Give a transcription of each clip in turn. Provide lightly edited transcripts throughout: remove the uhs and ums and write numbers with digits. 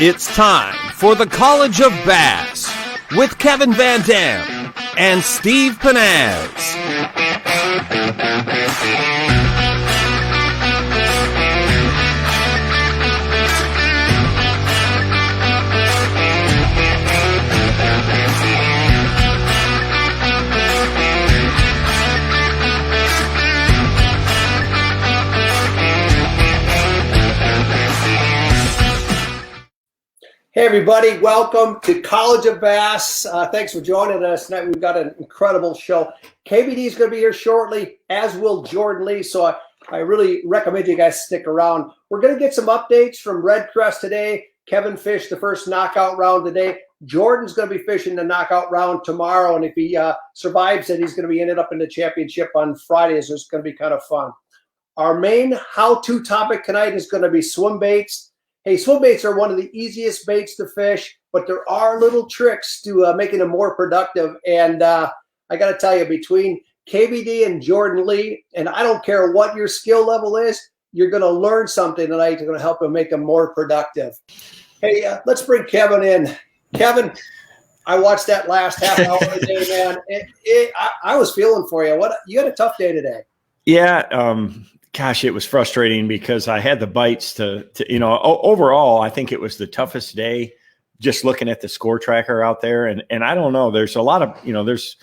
It's time for the College of Bass with Kevin VanDam and Steve Pennaz. Hey everybody, welcome to College of Bass. Thanks for joining us tonight. We've got an incredible show. KVD is going to be here shortly, as will Jordan Lee, so I really recommend you guys stick around. We're going to get some updates from Red Crest today. Kevin fished the first knockout round today. Jordan's going to be fishing the knockout round tomorrow, and if he survives it, he's going to be ended up in the championship on Friday, so it's going to be kind of fun. Our main how-to topic tonight is going to be swim baits. Hey, swim baits are one of the easiest baits to fish, but there are little tricks to making them more productive. And I got to tell you, between KVD and Jordan Lee, and I don't care what your skill level is, you're going to learn something tonight that's going to help them make them more productive. Hey, let's bring Kevin in. Kevin, I watched that last half hour today, man. I was feeling for you. You had a tough day today. Yeah. Gosh, it was frustrating because I had the bites to overall, I think it was the toughest day just looking at the score tracker out there. And I don't know, there's a lot of, there's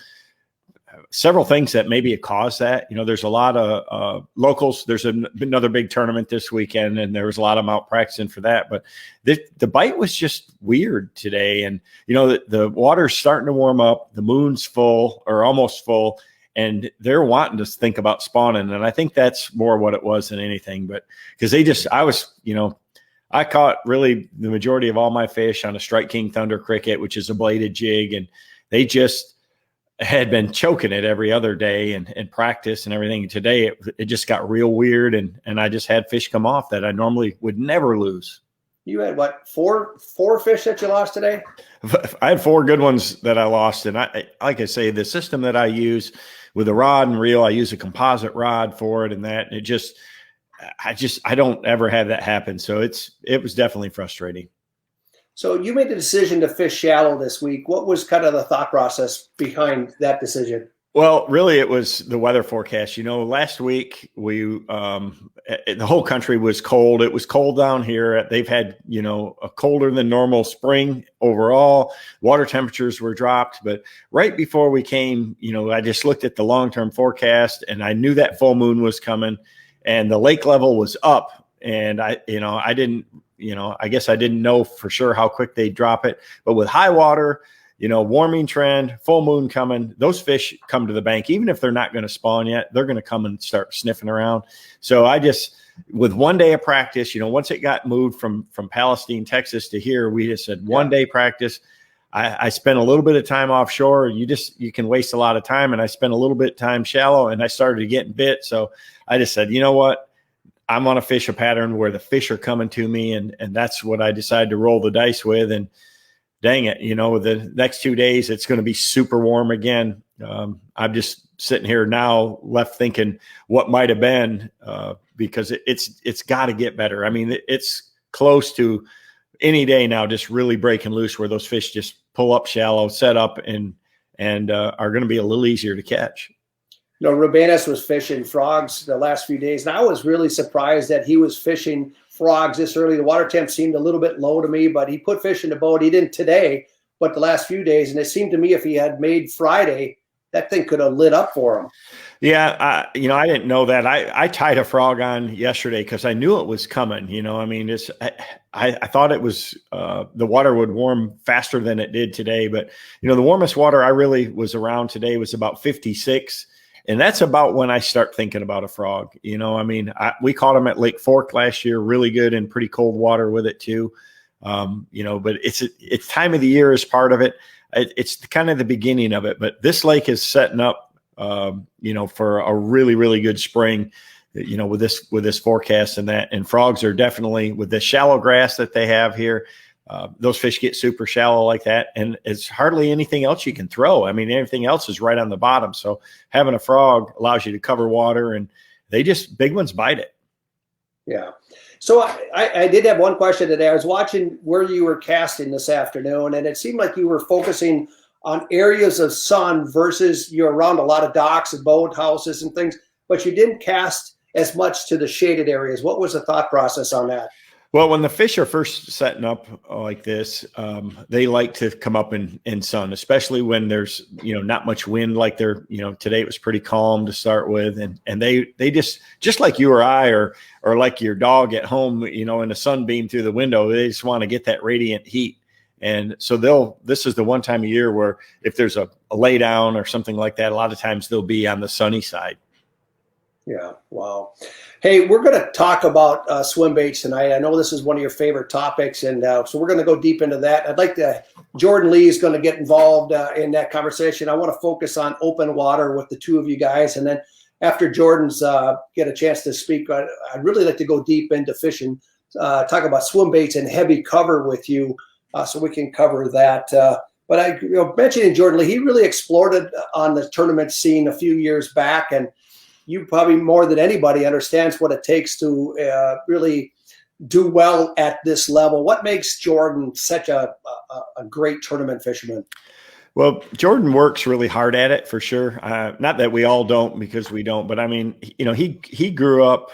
several things that maybe it caused that. There's a lot of locals. There's another big tournament this weekend, and there was a lot of them out practicing for that. But the bite was just weird today. And, the water's starting to warm up. The moon's full or almost full. And they're wanting to think about spawning. And I think that's more what it was than anything. But because I caught really the majority of all my fish on a Strike King Thunder cricket, which is a bladed jig. And they just had been choking it every other day and practice and everything. And today it just got real weird. And I just had fish come off that I normally would never lose. You had what, four fish that you lost today? I had 4 good ones that I lost. And like I say, the system that I use with a rod and reel, I use a composite rod for it, and that I don't ever have that happen. So it was definitely frustrating. So you made the decision to fish shallow this week. What was kind of the thought process behind that decision? Well, really, it was the weather forecast. Last week the whole country was cold. It was cold down here. They've had, a colder than normal spring overall. Water temperatures were dropped. But right before we came, I just looked at the long-term forecast, and I knew that full moon was coming, and the lake level was up. And I guess I didn't know for sure how quick they'd drop it. But with high water, warming trend, full moon coming, those fish come to the bank. Even if they're not going to spawn yet, they're going to come and start sniffing around. So I just, with one day of practice, once it got moved from Palestine, Texas to here, we just said one day practice. I spent a little bit of time offshore. You can waste a lot of time. And I spent a little bit of time shallow, and I started getting bit. So I just said, you know what? I'm going to fish a pattern where the fish are coming to me. And that's what I decided to roll the dice with. And dang it, the next 2 days, it's going to be super warm again. I'm just sitting here now left thinking what might have been because it's got to get better. I mean, it's close to any day now, just really breaking loose where those fish just pull up shallow, set up, and are going to be a little easier to catch. Rabanus was fishing frogs the last few days, and I was really surprised that he was fishing frogs this early. The water temp seemed a little bit low to me, but he put fish in the boat. He didn't today, but the last few days. And it seemed to me if he had made Friday, that thing could have lit up for him. Yeah. I didn't know that. I tied a frog on yesterday because I knew it was coming. I thought it was the water would warm faster than it did today. But, the warmest water I really was around today was about 56. And that's about when I start thinking about a frog. We caught them at Lake Fork last year, really good and pretty cold water with it too. But it's time of the year is part of it. It's kind of the beginning of it. But this lake is setting up, for a really, really good spring, with this forecast and that. And frogs are definitely, with the shallow grass that they have here, those fish get super shallow like that, and it's hardly anything else you can throw. I mean, everything else is right on the bottom. So having a frog allows you to cover water, and big ones bite it. Yeah. So I did have one question today. I was watching where you were casting this afternoon, and it seemed like you were focusing on areas of sun versus you're around a lot of docks and boat houses and things, but you didn't cast as much to the shaded areas. What was the thought process on that? Well, when the fish are first setting up like this, they like to come up in sun, especially when there's, not much wind like today it was pretty calm to start with. And they just like you or I, or like your dog at home, in a sunbeam through the window, they just want to get that radiant heat. And so this is the one time a year where if there's a lay down or something like that, a lot of times they'll be on the sunny side. Yeah. Wow. Hey, we're going to talk about swim baits tonight. I know this is one of your favorite topics, and so we're going to go deep into that. I'd like Jordan Lee is going to get involved in that conversation. I want to focus on open water with the two of you guys, and then after Jordan's get a chance to speak, I'd really like to go deep into fishing, talk about swim baits and heavy cover with you, so we can cover that. But mentioning Jordan Lee, he really exploded on the tournament scene a few years back, and you probably more than anybody understands what it takes to really do well at this level. What makes Jordan such a great tournament fisherman? Well, Jordan works really hard at it for sure. Not that we all don't, because we don't, but I mean, he grew up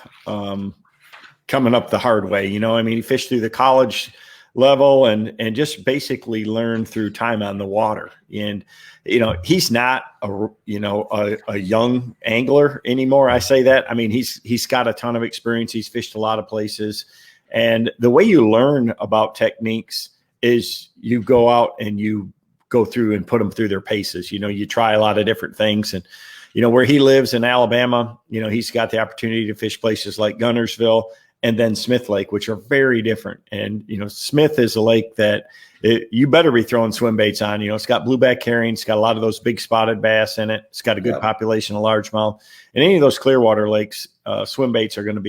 coming up the hard way. He fished through the college level and just basically learned through time on the water. And he's not a young angler anymore. I say that. I mean, he's got a ton of experience. He's fished a lot of places. And the way you learn about techniques is you go out and you go through and put them through their paces. You try a lot of different things. And, where he lives in Alabama, he's got the opportunity to fish places like Gunnersville and then Smith Lake, which are very different. And, Smith is a lake that you better be throwing swim baits on. It's got blueback herring. It's got a lot of those big spotted bass in it. It's got a good population of largemouth. And any of those Clearwater lakes, swim baits are going to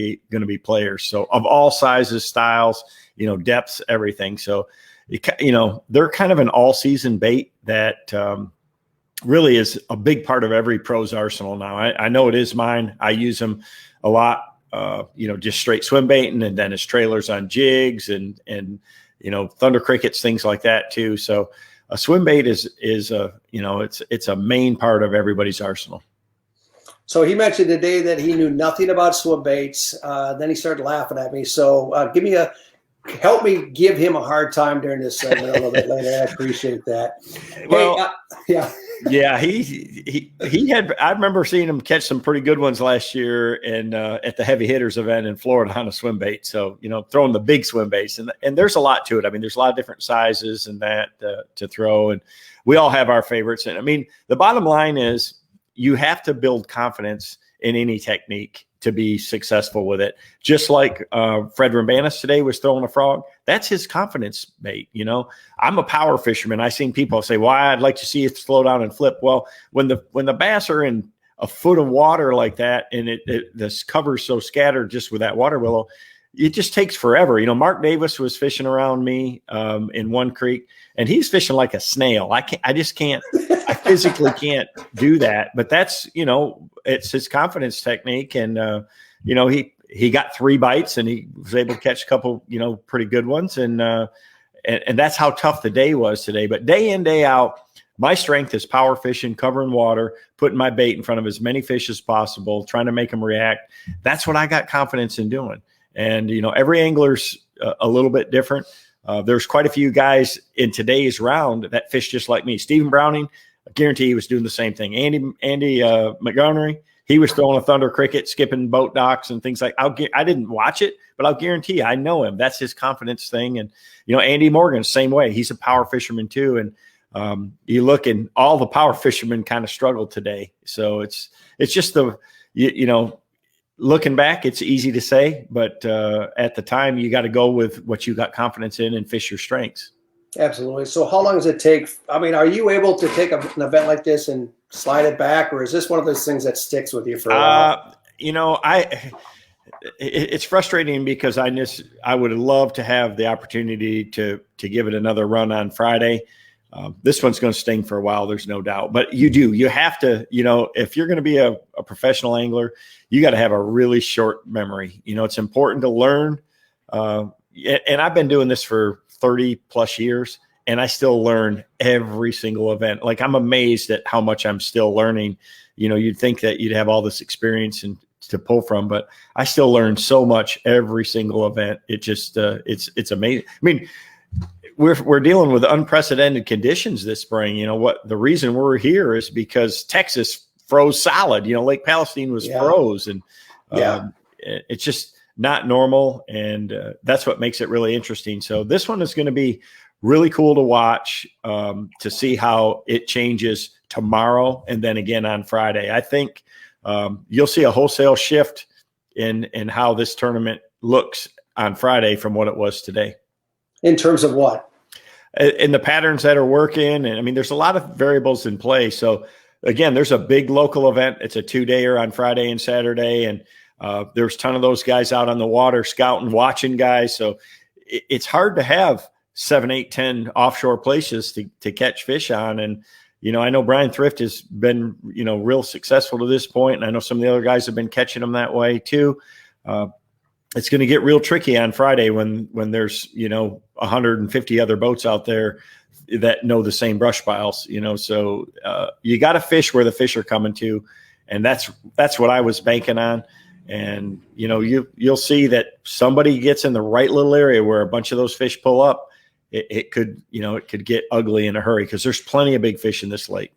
be players. So of all sizes, styles, depths, everything. So, they're kind of an all season bait that really is a big part of every pro's arsenal now. I know it is mine. I use them a lot. Just straight swim baiting, and then as trailers on jigs and thunder crickets, things like that too. So a swim bait is it's a main part of everybody's arsenal. So he mentioned today that he knew nothing about swim baits. Then he started laughing at me. So help me give him a hard time during this segment a little bit later. I appreciate that. Well, hey, yeah, he had. I remember seeing him catch some pretty good ones last year, and at the heavy hitters event in Florida on a swim bait. So throwing the big swim baits, and there's a lot to it. I mean, there's a lot of different sizes and that to throw, and we all have our favorites. And I mean, the bottom line is you have to build confidence in any technique to be successful with it. Just like Fred Rambanis today was throwing a frog. That's his confidence bait. I'm a power fisherman. I've seen people say, well, I'd like to see it slow down and flip. Well, when the bass are in a foot of water like that, and this cover's so scattered just with that water willow, it just takes forever. Mark Davis was fishing around me in one creek, and he's fishing like a snail. I physically can't do that, but that's, it's his confidence technique. And, he got 3 bites and he was able to catch a couple, pretty good ones. And that's how tough the day was today. But day in, day out, my strength is power fishing, covering water, putting my bait in front of as many fish as possible, trying to make them react. That's what I got confidence in doing. And, every angler's a little bit different. There's quite a few guys in today's round that fish just like me. Stephen Browning, I guarantee he was doing the same thing. Andy Montgomery, he was throwing a thunder cricket, skipping boat docks and things like. I didn't watch it, but I'll guarantee you, I know him. That's his confidence thing. And Andy Morgan, same way. He's a power fisherman too. And you look, and all the power fishermen kind of struggled today. So it's just looking back, it's easy to say, but at the time, you got to go with what you got confidence in and fish your strengths. Absolutely. So how long does it take? I mean, are you able to take an event like this and slide it back, or is this one of those things that sticks with you for a while? It's frustrating because I would love to have the opportunity to give it another run on Friday. This one's going to sting for a while, there's no doubt. But you have to, if you're going to be a professional angler, you got to have a really short memory. It's important to learn And I've been doing this for 30 plus years, and I still learn every single event. Like, I'm amazed at how much I'm still learning. You know, you'd think that you'd have all this experience and to pull from, but I still learn so much every single event. It just, it's amazing. I mean, we're dealing with unprecedented conditions this spring. You know what? The reason we're here is because Texas froze solid. You know, Lake Palestine was froze, and it's just not normal. And that's what makes it really interesting. So this one is going to be really cool to watch, to see how it changes tomorrow and then again on Friday. I think you'll see a wholesale shift in how this tournament looks on Friday from what it was today. In terms of what? In the patterns that are working. And I mean, there's a lot of variables in play. So again, there's a big local event. It's a 2-dayer on Friday and Saturday. And there's a ton of those guys out on the water scouting, watching guys. So it's hard to have 7, 8, 10 offshore places to catch fish on. And, you know, I know Brian Thrift has been, you know, real successful to this point. And I know some of the other guys have been catching them that way too. It's going to get real tricky on Friday when there's, you know, 150 other boats out there that know the same brush piles, you know. So you got to fish where the fish are coming to. And that's what I was banking on. And, you know, you'll see that somebody gets in the right little area where a bunch of those fish pull up. It could get ugly in a hurry because there's plenty of big fish in this lake.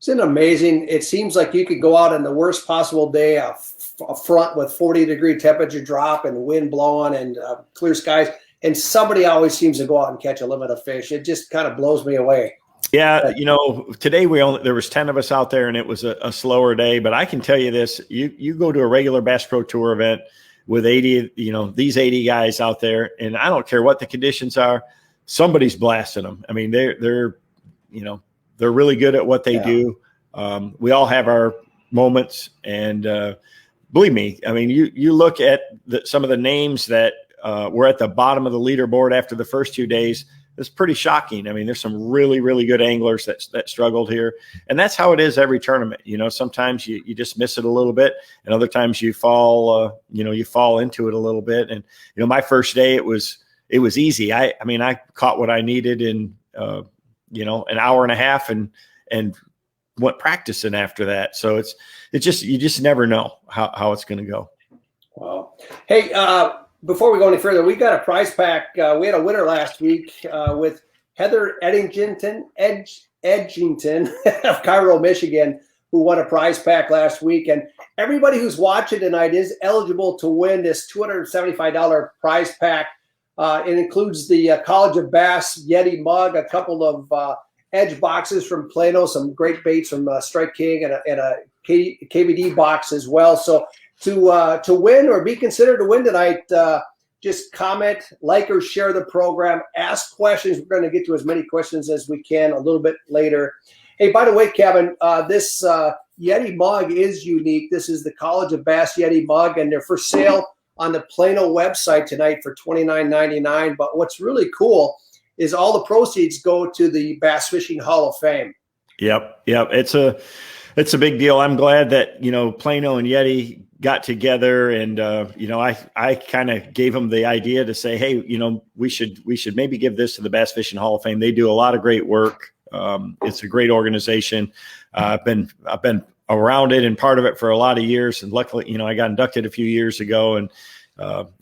Isn't it amazing? It seems like you could go out on the worst possible day, a front with 40-degree temperature drop and wind blowing and clear skies, and somebody always seems to go out and catch a limit of fish. It just kind of blows me away. Yeah, you know, today there was 10 of us out there, and it was a slower day. But I can tell you this: you go to a regular Bass Pro Tour event with 80, you know, these 80 guys out there, and I don't care what the conditions are, somebody's blasting them. I mean, they're you know, they're really good at what they do. We all have our moments, and believe me, I mean, you look at some of the names that were at the bottom of the leaderboard after the first 2 days. It's pretty shocking. I mean, there's some really, really good anglers that struggled here, and that's how it is every tournament. You know, sometimes you just miss it a little bit, and other times you fall, you fall into it a little bit. And you know, my first day it was easy. I mean, I caught what I needed in you know, an hour and a half, and went practicing after that. So you just never know how it's going to go. Wow. Hey, before we go any further, we got a prize pack. We had a winner last week with Heather Edgington of Cairo, Michigan, who won a prize pack last week. And everybody who's watching tonight is eligible to win this $275 prize pack. It includes the College of Bass Yeti mug, a couple of edge boxes from Plano, some great baits from Strike King, and a KVD box as well. So to win or be considered to win tonight, just comment, like, or share the program. Ask questions. We're going to get to as many questions as we can a little bit later. Hey, by the way, Kevin, this Yeti mug is unique. This is the College of Bass Yeti mug, and they're for sale on the Plano website tonight for $29.99. But what's really cool is all the proceeds go to the Bass Fishing Hall of Fame. Yep. It's a big deal. I'm glad that, you know, Plano and Yeti got together, and you know, I kind of gave them the idea to say, hey, you know, we should maybe give this to the Bass Fishing Hall of Fame. They do a lot of great work. It's a great organization. I've been around it and part of it for a lot of years, and luckily, you know, I got inducted a few years ago, and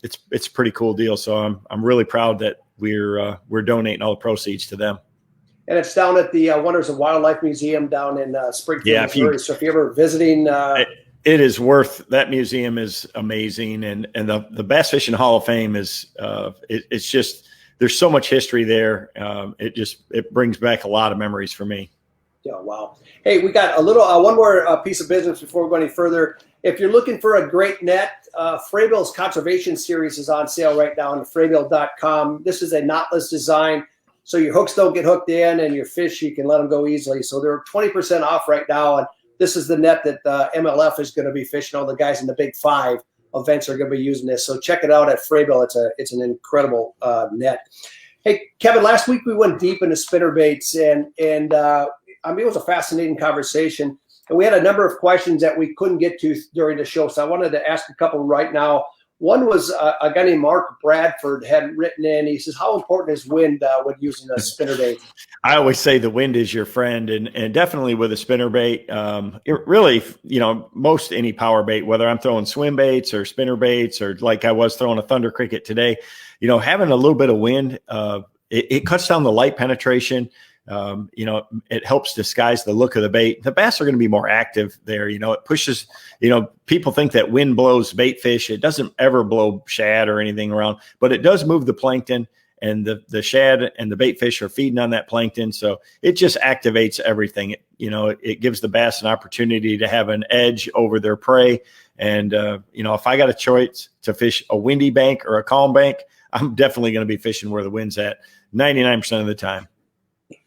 it's a pretty cool deal. So I'm really proud that we're donating all the proceeds to them. And it's down at the Wonders of Wildlife Museum down in Springfield, Missouri. So if you're ever visiting, it is worth. That museum is amazing, and the Bass Fishing Hall of Fame is it's just, there's so much history there. It brings back a lot of memories for me. Yeah, wow. Hey, we got a little one more piece of business before we go any further. If you're looking for a great net, Fraybill's Conservation Series is on sale right now on Fraybill.com. This is a knotless design, so your hooks don't get hooked in, and your fish, you can let them go easily. So they're 20% off right now, and this is the net that MLF is going to be fishing. All the guys in the Big Five events are going to be using this. So check it out at Fraybill. It's an incredible net. Hey, Kevin, last week we went deep into spinnerbaits, and I mean, it was a fascinating conversation. And we had a number of questions that we couldn't get to during the show. So I wanted to ask a couple right now. One was a guy named Mark Bradford had written in. He says, how important is wind when using a spinnerbait? I always say the wind is your friend, and definitely with a spinnerbait. It really, most any power bait, whether I'm throwing swim baits or spinner baits, or like I was throwing a Thunder Cricket today, having a little bit of wind, it cuts down the light penetration. It helps disguise the look of the bait. The bass are going to be more active there. It pushes, people think that wind blows bait fish. It doesn't ever blow shad or anything around, but it does move the plankton, and the shad and the bait fish are feeding on that plankton. So it just activates everything. It gives the bass an opportunity to have an edge over their prey. And, if I got a choice to fish a windy bank or a calm bank, I'm definitely going to be fishing where the wind's at 99% of the time.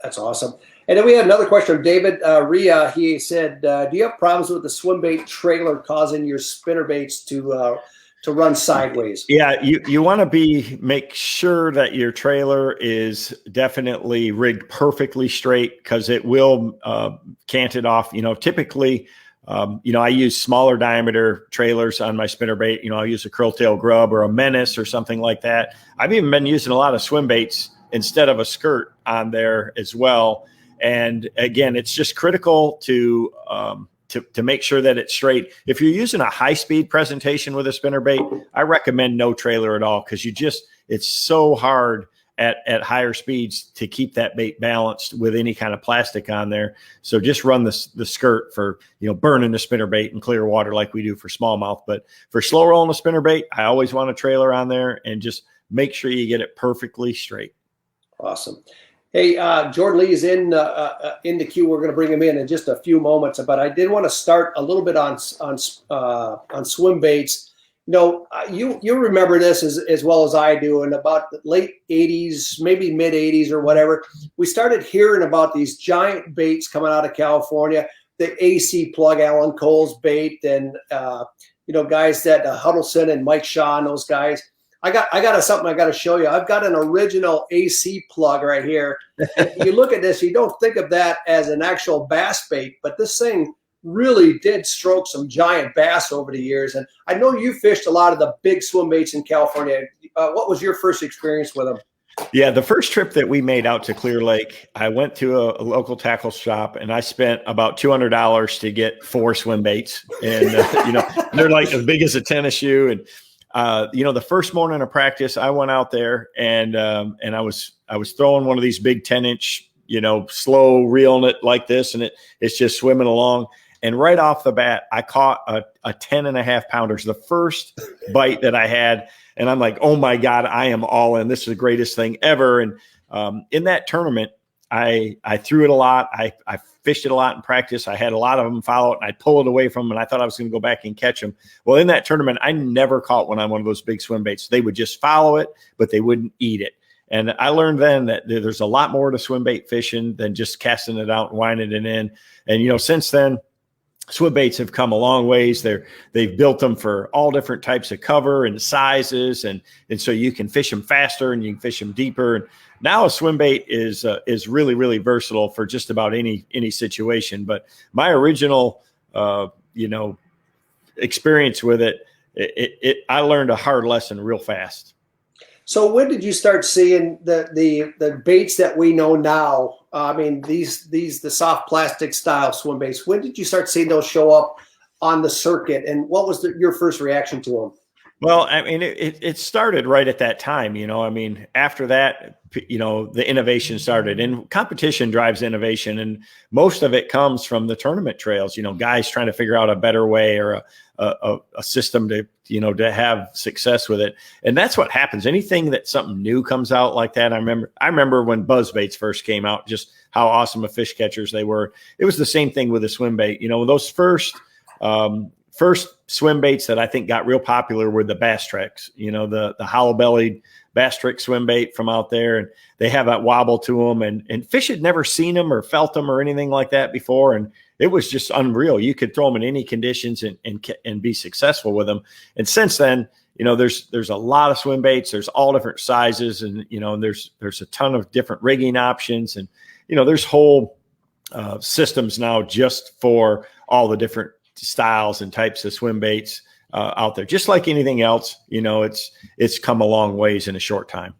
That's awesome. And then we had another question from David Rhea. He said, do you have problems with the swim bait trailer causing your spinner baits to run sideways? Yeah, you want to make sure that your trailer is definitely rigged perfectly straight, because it will cant it off. Typically, I use smaller diameter trailers on my spinnerbait. I'll use a curltail grub or a menace or something like that. I've even been using a lot of swim baits instead of a skirt on there as well. And again, it's just critical to make sure that it's straight. If you're using a high speed presentation with a spinnerbait, I recommend no trailer at all, because it's so hard at higher speeds to keep that bait balanced with any kind of plastic on there. So just run the skirt for, burning the spinnerbait in clear water like we do for smallmouth. But for slow rolling a spinnerbait, I always want a trailer on there, and just make sure you get it perfectly straight. Awesome. Hey, Jordan Lee is in the queue. We're going to bring him in just a few moments, but I did want to start a little bit on swim baits. You remember this as well as I do. In about the late 80s, maybe mid 80s or whatever, we started hearing about these giant baits coming out of California. The AC plug, Alan Cole's bait, and guys that Huddleston and Mike Shaw and those guys. I got something I got to show you. I've got an original AC plug right here. You look at this, you don't think of that as an actual bass bait, but this thing really did stroke some giant bass over the years. And I know you fished a lot of the big swim baits in California. What was your first experience with them? Yeah, the first trip that we made out to Clear Lake, I went to a local tackle shop, and I spent about $200 to get 4 swim baits. And, they're like as big as a tennis shoe. And, the first morning of practice, I went out there and I was throwing one of these big 10-inch, slow reeling it like this, and it's just swimming along. And right off the bat, I caught a 10.5 pounders, the first bite that I had. And I'm like, oh my God, I am all in. This is the greatest thing ever. And in that tournament, I threw it a lot. I fished it a lot in practice. I had a lot of them follow it, and I'd pull it away from them, and I thought I was going to go back and catch them. Well, in that tournament, I never caught one on one of those big swim baits. They would just follow it, but they wouldn't eat it. And I learned then that there's a lot more to swim bait fishing than just casting it out and winding it in. And, since then, swim baits have come a long ways. They've built them for all different types of cover and sizes. And so you can fish them faster and you can fish them deeper. And now a swim bait is really, really versatile for just about any situation. But my original, experience with it, I learned a hard lesson real fast. So when did you start seeing the baits that we know now? I mean, the soft plastic style swim baits. When did you start seeing those show up on the circuit, and what was your first reaction to them? Well, I mean, it started right at that time, after that, the innovation started, and competition drives innovation. And most of it comes from the tournament trails, guys trying to figure out a better way or a system to have success with it. And that's what happens. Anything that something new comes out like that. I remember when buzz baits first came out, just how awesome of fish catchers they were. It was the same thing with the swim bait. Those first swim baits that I think got real popular were the Bass Treks, the hollow bellied Bass Trick swim bait from out there. And they have that wobble to them, and fish had never seen them or felt them or anything like that before. And it was just unreal. You could throw them in any conditions and be successful with them. And since then, there's a lot of swim baits. There's all different sizes, and, there's a ton of different rigging options. And, there's whole systems now just for all the different styles and types of swim baits. out there. Just like anything else, it's come a long ways in a short time.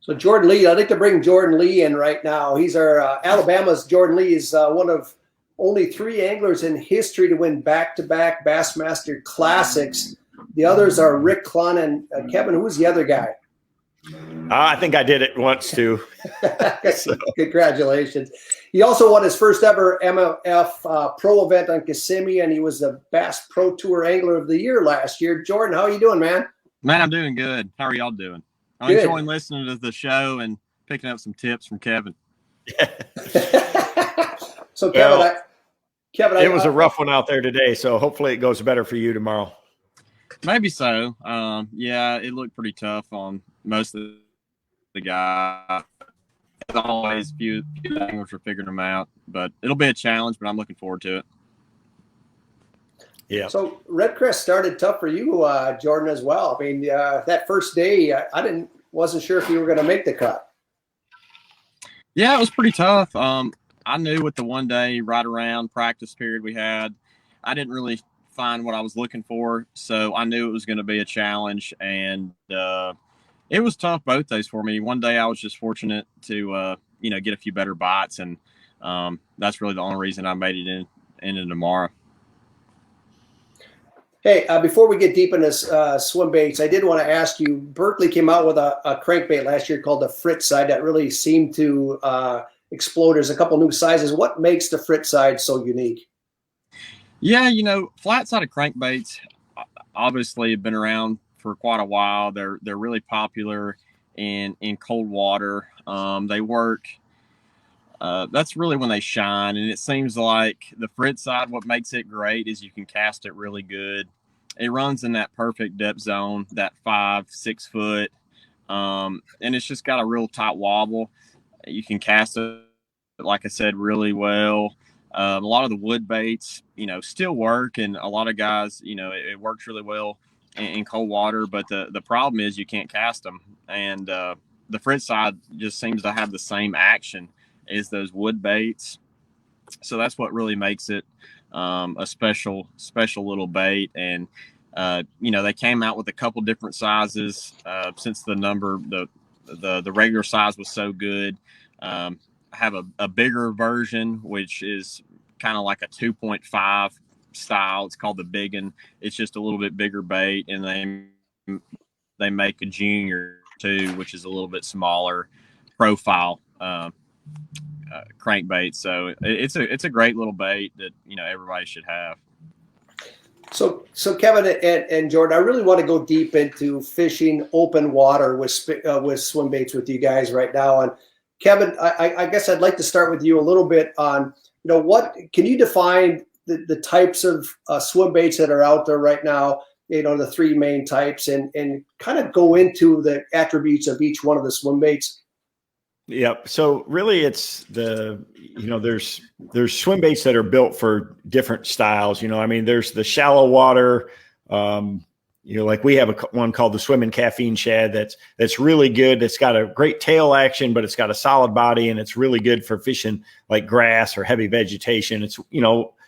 So Jordan Lee, I'd like to bring Jordan Lee in right now. He's our Alabama's Jordan Lee is one of only 3 anglers in history to win back-to-back Bassmaster Classics. The others are Rick Clunn and Kevin. Who's the other guy? I think I did it once too. So. Congratulations. He also won his first ever MLF pro event on Kissimmee, and he was the Bass Pro Tour Angler of the Year last year. Jordan, how are you doing, man? Man, I'm doing good. How are y'all doing? I'm good. Enjoying listening to the show and picking up some tips from Kevin. So, Kevin, it was a rough one out there today, so hopefully it goes better for you tomorrow. Maybe so. Yeah, it looked pretty tough on most of the guys. As always, few anglers are figuring them out, but it'll be a challenge, but I'm looking forward to it. Yeah. So Red Crest started tough for you, Jordan, as well. I mean, that first day, I wasn't sure if you were going to make the cut. Yeah, it was pretty tough. I knew with the one day right around practice period we had, I didn't really find what I was looking for, so I knew it was going to be a challenge, and it was tough both days for me. One day I was just fortunate to get a few better bites, and that's really the only reason I made it into tomorrow. Hey, before we get deep into swim baits, I did want to ask you, Berkeley came out with a crankbait last year called the Fritz side that really seemed to explode. There's a couple new sizes. What makes the Fritz side so unique? Yeah, flat-sided crankbaits obviously have been around for quite a while. They're really popular in cold water. They work. That's really when they shine, and it seems like the Fritz side, what makes it great is you can cast it really good. It runs in that perfect depth zone, that 5-6 foot, and it's just got a real tight wobble. You can cast it, like I said, really well. A lot of the wood baits, still work, and a lot of guys, it works really well in cold water, but the problem is you can't cast them, and the Fritz side just seems to have the same action as those wood baits. So that's what really makes it a special little bait. And they came out with a couple different sizes since the regular size was so good. Have a bigger version, which is kind of like a 2.5 style. It's called the Biggin. It's just a little bit bigger bait, and they make a junior too, which is a little bit smaller profile crankbait. So it's a great little bait that everybody should have. So Kevin and Jordan, I really want to go deep into fishing open water with swim baits with you guys right now. And Kevin, I guess I'd like to start with you a little bit on what can you define the types of swim baits that are out there right now, the 3 main types, and kind of go into the attributes of each one of the swim baits. Yep. So really it's there's swim baits that are built for different styles. There's the shallow water, like we have one called the Swimming Caffeine Shad that's really good. It's got a great tail action, but it's got a solid body, and it's really good for fishing like grass or heavy vegetation. It's,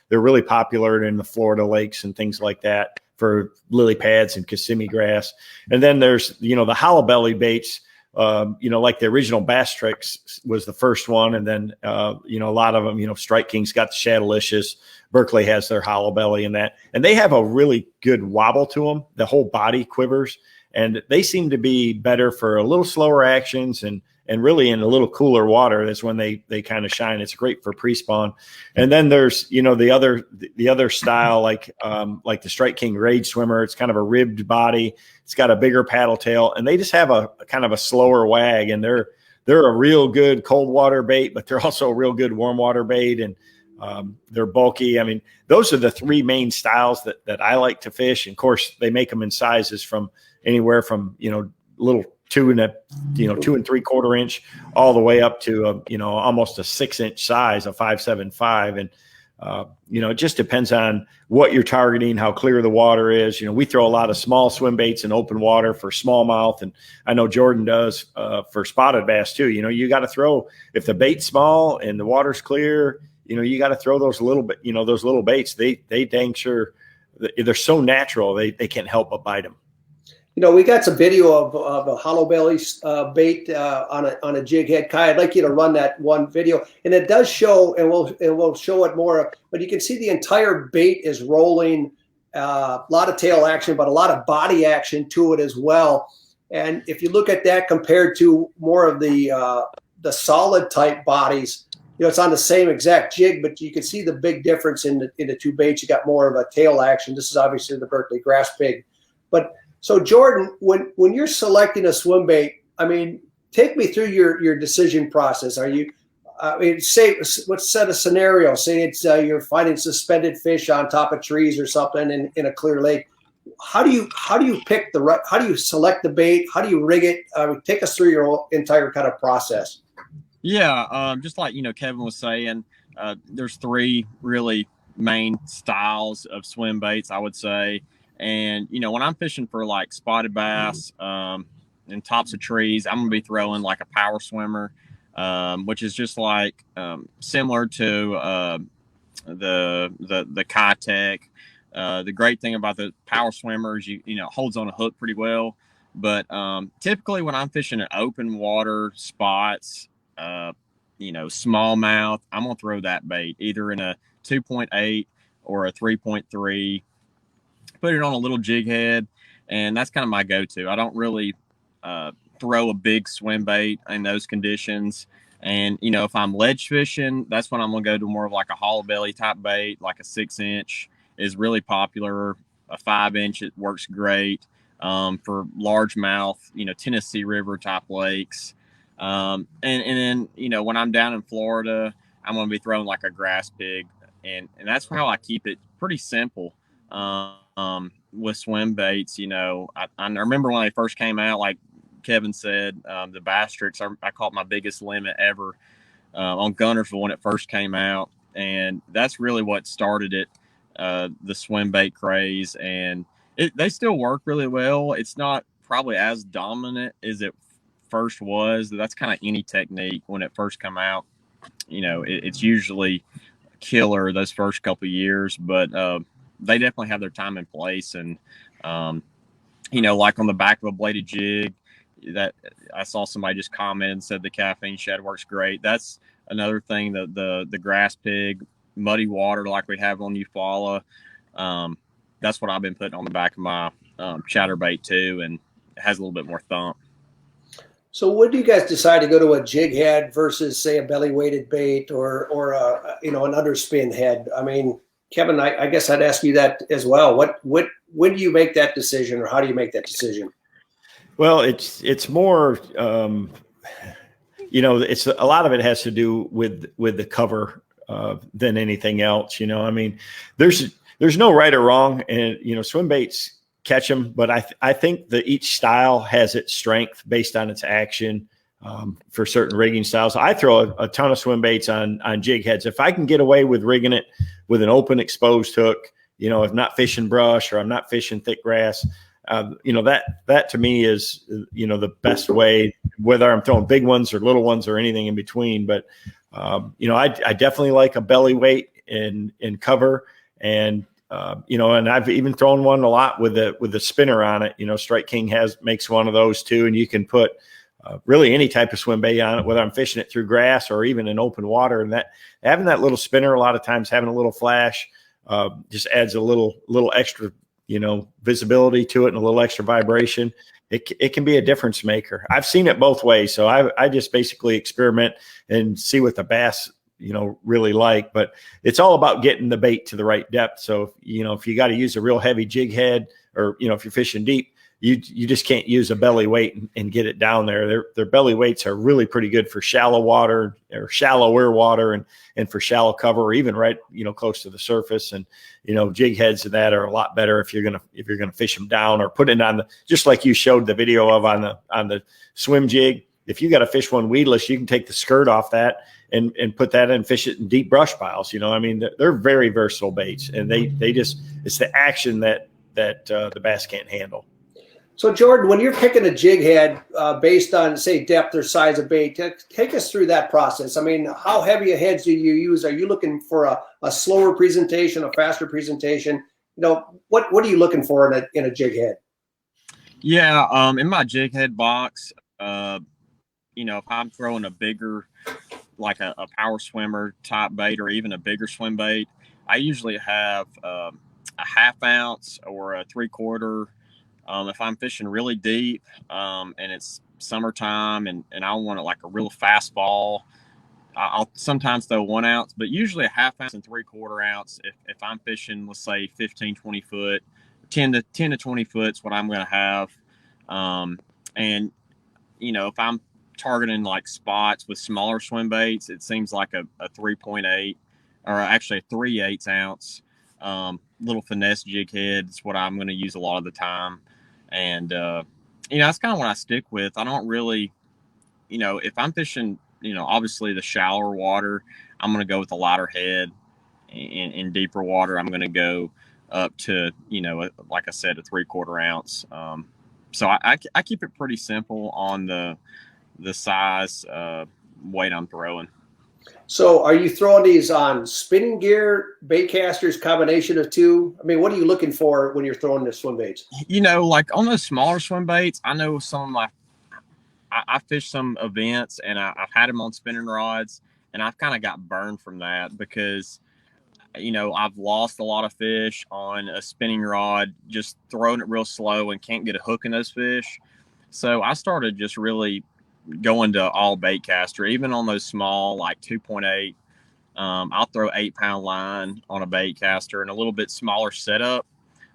they're really popular in the Florida lakes and things like that for lily pads and Kissimmee grass. And then there's, the hollow belly baits, like the original Bass Tricks was the first one. And then, a lot of them, Strike King's got the Shadalicious. Berkeley has their hollow belly and they have a really good wobble to them. The whole body quivers, and they seem to be better for a little slower actions and really in a little cooler water. That's when they kind of shine. It's great for pre-spawn. And then there's, the other style, like the Strike King Rage Swimmer. It's kind of a ribbed body. It's got a bigger paddle tail, and they just have a kind of a slower wag, and they're a real good cold water bait, but they're also a real good warm water bait. And they're bulky. Those are the 3 main styles that I like to fish. And of course, they make them in sizes from anywhere from, little 2 and 3/4 inch all the way up to, almost a 6-inch size, a 5.75. And, it just depends on what you're targeting, how clear the water is. We throw a lot of small swim baits in open water for smallmouth. And I know Jordan does for spotted bass too. You got to throw, if the bait's small and the water's clear, you got to throw those little baits. They dang sure they're so natural, they can't help but bite them. You know, we got some video of a hollow belly bait on a jig head. Kai, I'd like you to run that one video, and it does show, and we'll show it more. But you can see the entire bait is rolling. A lot of tail action, but a lot of body action to it as well. And if you look at that compared to more of the solid type bodies, you know, it's on the same exact jig, but you can see the big difference in the two baits. You got more of a tail action. This is obviously the Berkeley grass pig, but. So Jordan, when you're selecting a swim bait, I mean, take me through your decision process. Are you, let's set a scenario. Say it's you're finding suspended fish on top of trees or something in a clear lake. How do you pick the right? How do you select the bait? How do you rig it? Take us through your entire kind of process. Yeah, just like Kevin was saying, there's three really main styles of swim baits, I would say. And, when I'm fishing for like spotted bass in tops of trees, I'm going to be throwing like a power swimmer, which is just like similar to the Kitech. The great thing about the power swimmer is it holds on a hook pretty well. But typically when I'm fishing in open water spots, smallmouth, I'm going to throw that bait either in a 2.8 or a 3.3. Put it on a little jig head, and that's kind of my go-to. I don't really throw a big swim bait in those conditions. And, if I'm ledge fishing, that's when I'm going to go to more of like a hollow belly type bait, like a 6-inch is really popular. A 5-inch, it works great for largemouth, Tennessee River type lakes. And then, when I'm down in Florida, I'm going to be throwing like a grass pig. And that's how I keep it pretty simple. With swim baits, I remember when they first came out, like Kevin said, the Bastrix, I caught my biggest limit ever on Gunnersville when it first came out. And that's really what started it, the swim bait craze. And they still work really well. It's not probably as dominant as it first was. That's kind of any technique when it first come out. It's usually killer those first couple of years, but they definitely have their time and place. And, like on the back of a bladed jig, that I saw somebody just comment and said the caffeine shed works great. That's another thing, the grass pig, muddy water like we have on Eufaula. That's what I've been putting on the back of my chatterbait too, and it has a little bit more thump. So when do you guys decide to go to a jig head versus, say, a belly weighted bait or an underspin head? I mean, Kevin, I guess I'd ask you that as well. When do you make that decision, or how do you make that decision? Well, it's more, it's a lot of it has to do with the cover than anything else. I mean, there's no right or wrong, and swim baits catch them, but I think that each style has its strength based on its action. For certain rigging styles, I throw a ton of swim baits on jig heads. If I can get away with rigging it with an open exposed hook, if I'm not fishing brush or I'm not fishing thick grass, that to me is, the best way, whether I'm throwing big ones or little ones or anything in between. But, I definitely like a belly weight in cover, and I've even thrown one a lot with a spinner on it. Strike King makes one of those too, and you can put really any type of swim bait on it, whether I'm fishing it through grass or even in open water. And that having that little spinner, a lot of times having a little flash, just adds a little extra, visibility to it and a little extra vibration. It can be a difference maker. I've seen it both ways. So I just basically experiment and see what the bass, really like, but it's all about getting the bait to the right depth. So, if you got to use a real heavy jig head, or, if you're fishing deep, you just can't use a belly weight and get it down there. Their belly weights are really pretty good for shallow water or shallower water, and for shallow cover, or even right, close to the surface. And, jig heads of that are a lot better if you're going to fish them down or put it on just like you showed the video of on the swim jig. If you got to fish one weedless, you can take the skirt off that and put that in, fish it in deep brush piles. I mean, they're very versatile baits, and they just, it's the action that the bass can't handle. So, Jordan, when you're picking a jig head based on, say, depth or size of bait, take us through that process. I mean, how heavy a heads do you use? Are you looking for a slower presentation, a faster presentation? what are you looking for in a jig head? Yeah, in my jig head box, if I'm throwing a bigger, like a power swimmer type bait or even a bigger swim bait, I usually have a 1/2 ounce or a 3/4. If I'm fishing really deep and it's summertime and I want like a real fast fall, I'll sometimes throw 1 ounce, but usually a 1/2 ounce and 3/4 ounce. If I'm fishing, let's say 15, 20 foot, 10 to 20 foot is what I'm going to have. And if I'm targeting like spots with smaller swim baits, it seems like a 3.8 or actually a 3/8 ounce little finesse jig head is what I'm going to use a lot of the time. And, that's kind of what I stick with. I don't really, if I'm fishing, obviously the shallower water, I'm going to go with a lighter head. In deeper water, I'm going to go up to, like I said, a 3/4 ounce. So I keep it pretty simple on the size weight I'm throwing. So are you throwing these on spinning gear, bait casters, combination of two? I mean, what are you looking for when you're throwing the swim baits? Like on those smaller swim baits, I know I fish some events and I've had them on spinning rods, and I've kind of got burned from that because, I've lost a lot of fish on a spinning rod, just throwing it real slow and can't get a hook in those fish. So I started just really going to all bait caster, even on those small, like 2.8. I'll throw 8-pound line on a bait caster and a little bit smaller setup,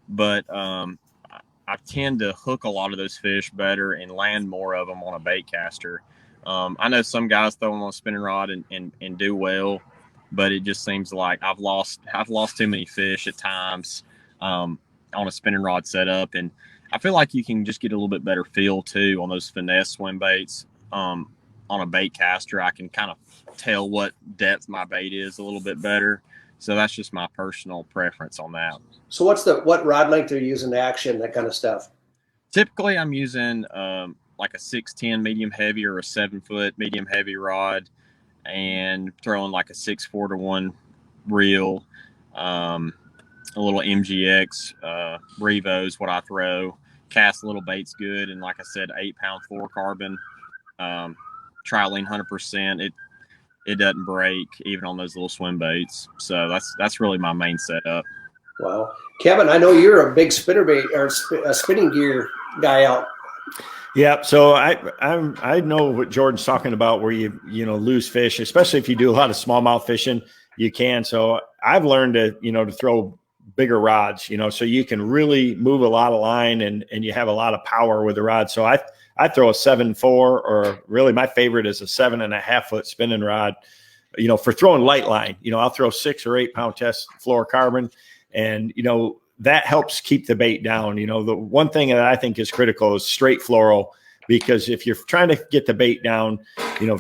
but I tend to hook a lot of those fish better and land more of them on a bait caster. I know some guys throw them on a spinning rod and do well, but it just seems like I've lost too many fish at times on a spinning rod setup. And I feel like you can just get a little bit better feel too on those finesse swim baits. On a bait caster, I can kind of tell what depth my bait is a little bit better. So that's just my personal preference on that. So what rod length are you using to action, that kind of stuff? Typically I'm using like a 6'10" medium heavy or a 7-foot medium heavy rod, and throwing like a 6/4-to-1 reel, a little MGX Revo is what I throw. Cast little baits good, and like I said, 8-pound fluorocarbon. Trilene 100%. It doesn't break even on those little swim baits. So that's really my main setup. Wow, Kevin, I know you're a big spinner bait or spinning gear guy out. Yeah, so I know what Jordan's talking about, where you lose fish, especially if you do a lot of smallmouth fishing. You can. So I've learned to throw bigger rods, so you can really move a lot of line and you have a lot of power with the rod. So I throw a 7.4, or really my favorite is a 7.5-foot spinning rod, for throwing light line. I'll throw 6 or 8 pound test fluorocarbon, and that helps keep the bait down. The one thing that I think is critical is straight fluoro, because if you're trying to get the bait down,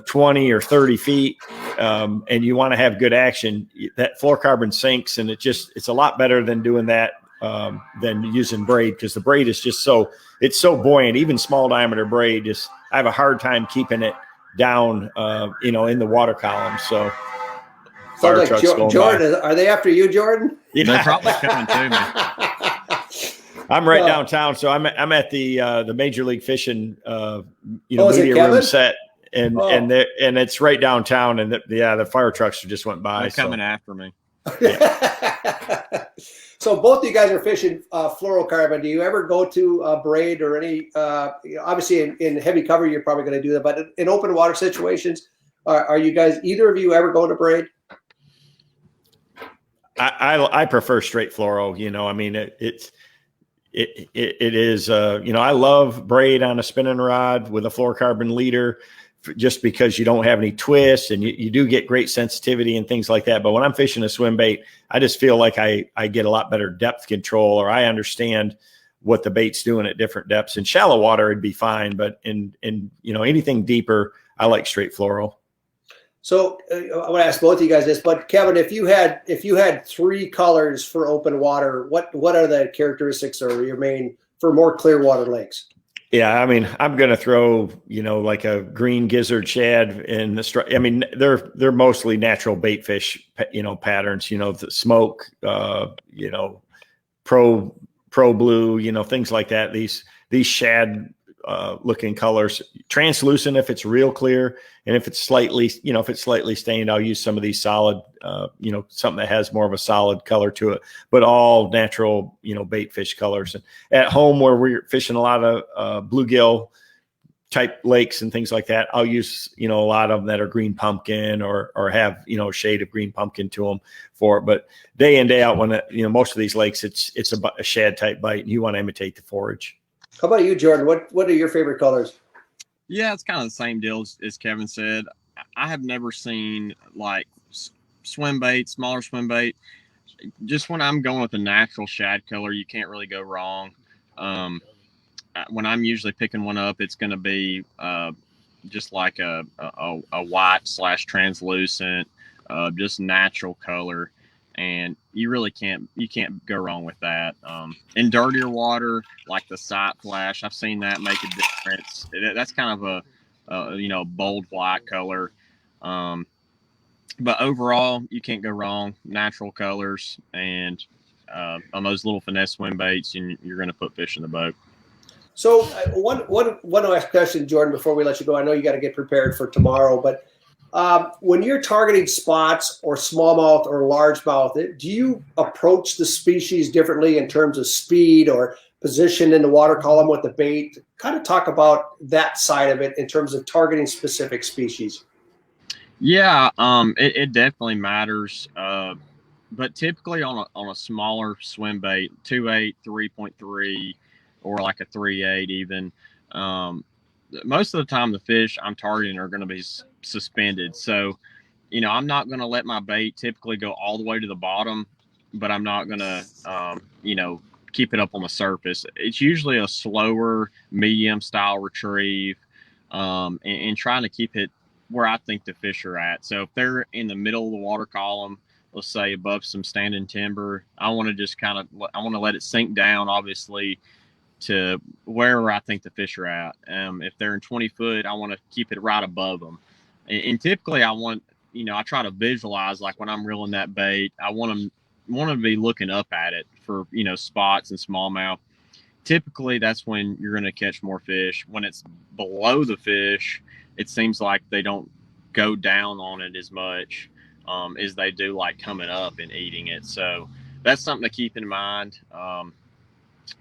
20 or 30 feet, and you want to have good action, that fluorocarbon sinks, and it's a lot better than doing that than using braid, because the braid is just it's so buoyant. Even small diameter braid, I have a hard time keeping it down, in the water column. So fire like trucks Jordan, are they after you, Jordan? Yeah. They're probably coming to me. I'm right downtown, so I'm at the Major League Fishing media room set, and it's right downtown, and the fire trucks just went by. They're coming after me. Yeah. So both of you guys are fishing fluorocarbon. Do you ever go to braid or any? Obviously, in heavy cover, you're probably going to do that, but in open water situations, are you guys, either of you, ever going to braid? I prefer straight fluoro. I mean, it is. I love braid on a spinning rod with a fluorocarbon leader, just because you don't have any twists, and you do get great sensitivity and things like that. But when I'm fishing a swim bait, I just feel like I get a lot better depth control, or I understand what the bait's doing at different depths. In shallow water, it'd be fine, but in anything deeper, I like straight fluoro. So I want to ask both of you guys this, but Kevin, if you had 3 colors for open water, what are the characteristics, or your main for more clear water lakes? Yeah, I mean, I'm going to throw, like a green gizzard shad in the I mean, they're mostly natural bait fish, patterns, the smoke, pro blue, you know, things like that. These shad looking colors, translucent if it's real clear, and if it's slightly stained, I'll use some of these solid, you know, something that has more of a solid color to it, but all natural, you know, bait fish colors. And at home where we're fishing a lot of bluegill type lakes and things like that, I'll use, you know, a lot of them that are green pumpkin or have, you know, a shade of green pumpkin to them for it. But day in, day out, when, you know, most of these lakes, it's a shad type bite, and you want to imitate the forage. How about you, Jordan? What are your favorite colors? Yeah, it's kind of the same deal as Kevin said. I have never seen like swim bait, smaller swim bait. Just when I'm going with a natural shad color, you can't really go wrong. When I'm usually picking one up, it's going to be just like a white / translucent, just natural color, and you can't go wrong with that. In dirtier water, like the sight flash, I've seen that make a difference. That's kind of a you know, bold white color. But overall, you can't go wrong. Natural colors, and on those little finesse swim baits, you're going to put fish in the boat. So one last question, Jordan, before we let you go. I know you got to get prepared for tomorrow, but when you're targeting spots or smallmouth or largemouth, do you approach the species differently in terms of speed or position in the water column with the bait? Kind of talk about that side of it in terms of targeting specific species. Yeah, it definitely matters. But typically on a smaller swim bait, 2.8, 3.3, or like a 3.8 even, most of the time the fish I'm targeting are going to be suspended. So, you know, I'm not going to let my bait typically go all the way to the bottom, but I'm not going to, you know, keep it up on the surface. It's usually a slower, medium style retrieve, and trying to keep it where I think the fish are at. So if they're in the middle of the water column, let's say above some standing timber, I want to just I want to let it sink down, obviously, to wherever I think the fish are at. If they're in 20 foot, I want to keep it right above them. And typically I want, you know, I try to visualize, like when I'm reeling that bait, I want them to be looking up at it for, you know, spots and smallmouth. Typically that's when you're going to catch more fish. When it's below the fish, it seems like they don't go down on it as much as they do like coming up and eating it. So that's something to keep in mind.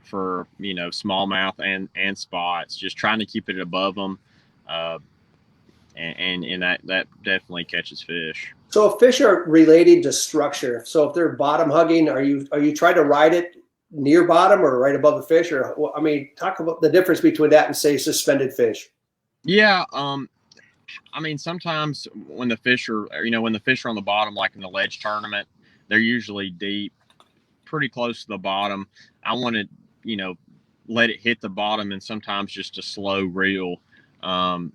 For, you know, smallmouth and spots, just trying to keep it above them, and that definitely catches fish. So if fish are related to structure, so if they're bottom hugging, are you trying to ride it near bottom or right above the fish? Or, I mean, talk about the difference between that and, say, suspended fish. Yeah, I mean, sometimes when the fish are on the bottom, like in the ledge tournament, they're usually deep, pretty close to the bottom. I want to, you know, let it hit the bottom, and sometimes just a slow reel, and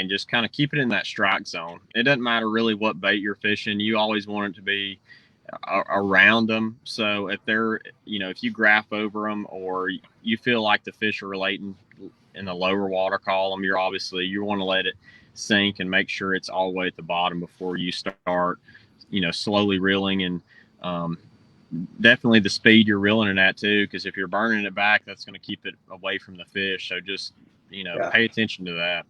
just kind of keep it in that strike zone. It doesn't matter really what bait you're fishing. You always want it to be around them. So if they're, you know, if you graph over them, or you feel like the fish are relating in the lower water column, you want to let it sink and make sure it's all the way at the bottom before you start, you know, slowly reeling. And definitely the speed you're reeling it at too, because if you're burning it back, that's going to keep it away from the fish. So just, you know, pay attention to that.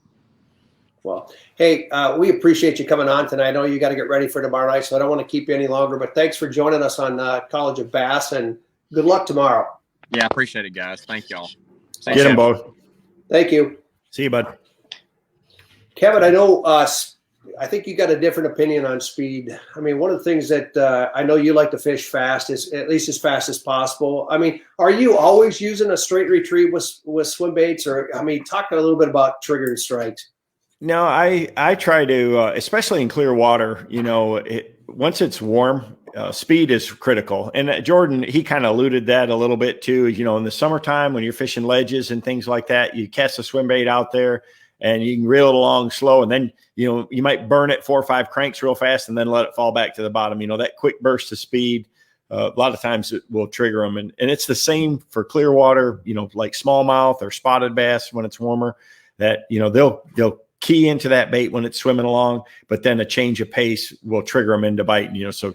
Well, hey, we appreciate you coming on tonight. I know you got to get ready for tomorrow night, so I don't want to keep you any longer, but thanks for joining us on College of Bass, and good luck tomorrow. Yeah, I appreciate it, guys. Thank y'all. Get them both. Thank you. See you, bud. Kevin, I know, I think you got a different opinion on speed. I mean, one of the things that I know you like to fish fast, is at least as fast as possible. I mean, are you always using a straight retrieve with swim baits? Or, I mean, talk a little bit about trigger and strikes. No, I try to, especially in clear water, you know, once it's warm, speed is critical. And Jordan, he kind of alluded that a little bit too. You know, in the summertime when you're fishing ledges and things like that, you cast a swim bait out there and you can reel it along slow, and then, you know, you might burn it 4 or 5 cranks real fast and then let it fall back to the bottom. You know, that quick burst of speed, a lot of times it will trigger them. And it's the same for clear water, you know, like smallmouth or spotted bass when it's warmer, that, you know, they'll key into that bait when it's swimming along, but then a change of pace will trigger them into biting, you know. So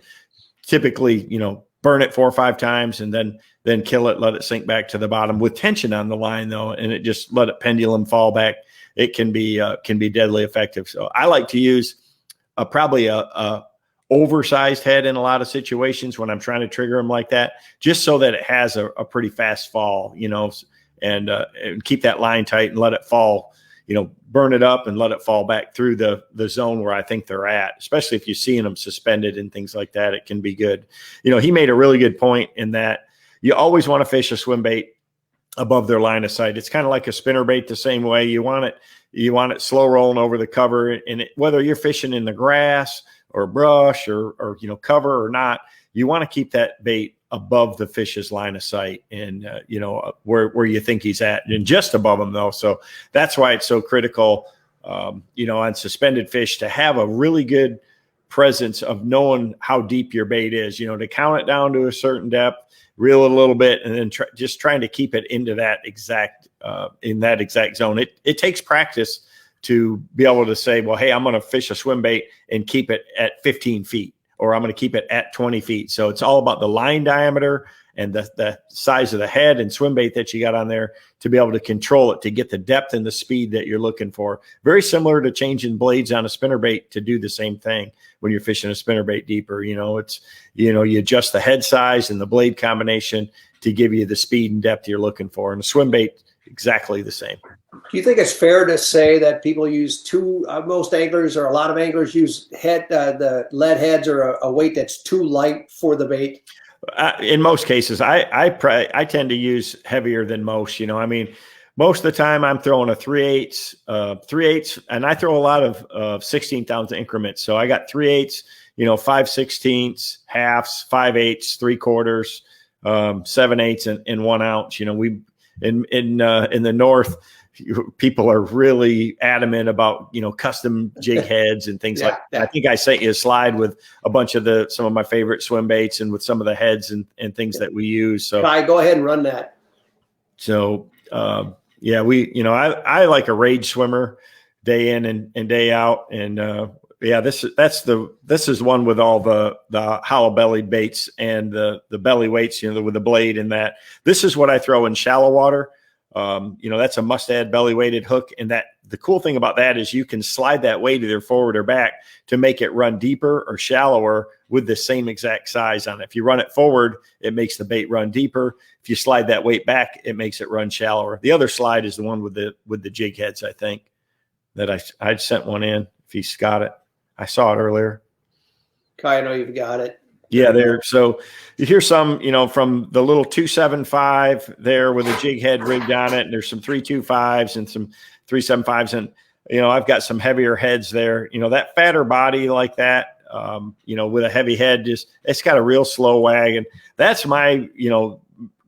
typically, you know, burn it 4 or 5 times and then kill it, let it sink back to the bottom with tension on the line though. And it just let it pendulum fall back. It can be deadly effective. So I like to use probably a oversized head in a lot of situations when I'm trying to trigger them like that, just so that it has a pretty fast fall, and keep that line tight and let it fall, burn it up and let it fall back through the zone where I think they're at, especially if you're seeing them suspended and things like that. It can be good. He made a really good point in that you always want to fish a swim bait above their line of sight. It's kind of like a spinner bait the same way. You want it slow rolling over the cover, and whether you're fishing in the grass or brush or cover or not, you want to keep that bait above the fish's line of sight and where you think he's at, and just above him though. So that's why it's so critical, on suspended fish, to have a really good presence of knowing how deep your bait is, to count it down to a certain depth, reel it a little bit, and then just trying to keep it into that exact in that exact zone. It takes practice to be able to say, well, hey, I'm going to fish a swim bait and keep it at 15 feet, or I'm going to keep it at 20 feet. So it's all about the line diameter and the size of the head and swim bait that you got on there to be able to control it, to get the depth and the speed that you're looking for. Very similar to changing blades on a spinner bait to do the same thing when you're fishing a spinner bait deeper. You adjust the head size and the blade combination to give you the speed and depth you're looking for. And a swim bait, exactly the same. Do you think it's fair to say that people use most anglers or a lot of anglers use the lead heads or a weight that's too light for the bait? In most cases, I tend to use heavier than most. Most of the time I'm throwing a 3/8, and I throw a lot of 16th ounce increments. So I got 3/8, 5/16, halves, 5/8, 3/4, 7/8, and 1 ounce. We in the north, people are really adamant about custom jig heads and things like that. I think I sent you a slide with a bunch of some of my favorite swim baits and with some of the heads and things that we use. So go ahead and run that. So I like a rage swimmer day in and day out, and this is one with all the hollow bellied baits and the belly weights, with the blade in that. This is what I throw in shallow water. That's a must-add belly weighted hook. And the cool thing about that is you can slide that weight either forward or back to make it run deeper or shallower with the same exact size on it. If you run it forward, it makes the bait run deeper. If you slide that weight back, it makes it run shallower. The other slide is the one with the jig heads, I think, that I sent one in. If he's got it, I saw it earlier. Kai, I know you've got it. Yeah, there. So you hear some, from the little 275 there with a jig head rigged on it. And there's some 325s and some 375s. And, I've got some heavier heads there. That fatter body like that, with a heavy head, it's got a real slow wag. And that's my,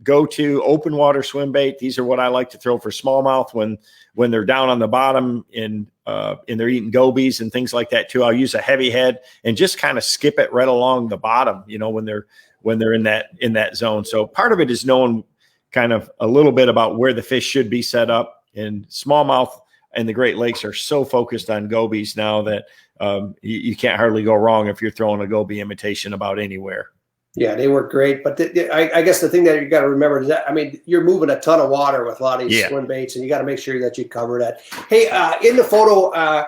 go-to open water swim bait. These are what I like to throw for smallmouth when they're down on the bottom and they're eating gobies and things like that too. I'll use a heavy head and just kind of skip it right along the bottom, when they're in that zone. So part of it is knowing kind of a little bit about where the fish should be set up. And smallmouth and the Great Lakes are so focused on gobies now that you can't hardly go wrong if you're throwing a goby imitation about anywhere. Yeah, they work great. But I guess the thing that you got to remember is that, you're moving a ton of water with a lot of these swim baits, and you got to make sure that you cover that. Hey, in the photo,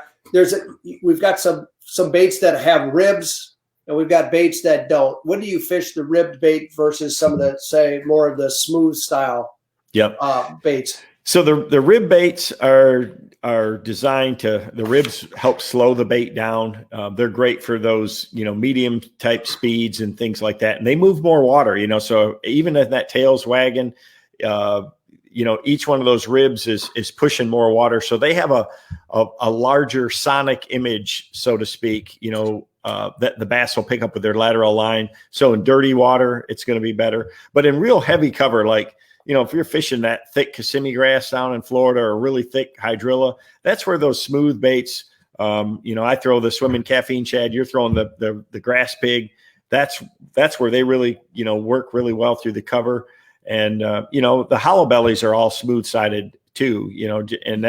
we've got some baits that have ribs, and we've got baits that don't. When do you fish the ribbed bait versus some of the, say, more of the smooth style baits? So the rib baits are designed the ribs help slow the bait down. They're great for those, medium type speeds and things like that. And they move more water, so even if that tail's wagging, each one of those ribs is pushing more water. So they have a larger sonic image, so to speak, that the bass will pick up with their lateral line. So in dirty water, it's going to be better. But in real heavy cover, like, if you're fishing that thick Kissimmee grass down in Florida or really thick hydrilla, that's where those smooth baits, I throw the swimming caffeine shad, you're throwing the grass pig. That's where they really, work really well through the cover. And, the hollow bellies are all smooth sided too, and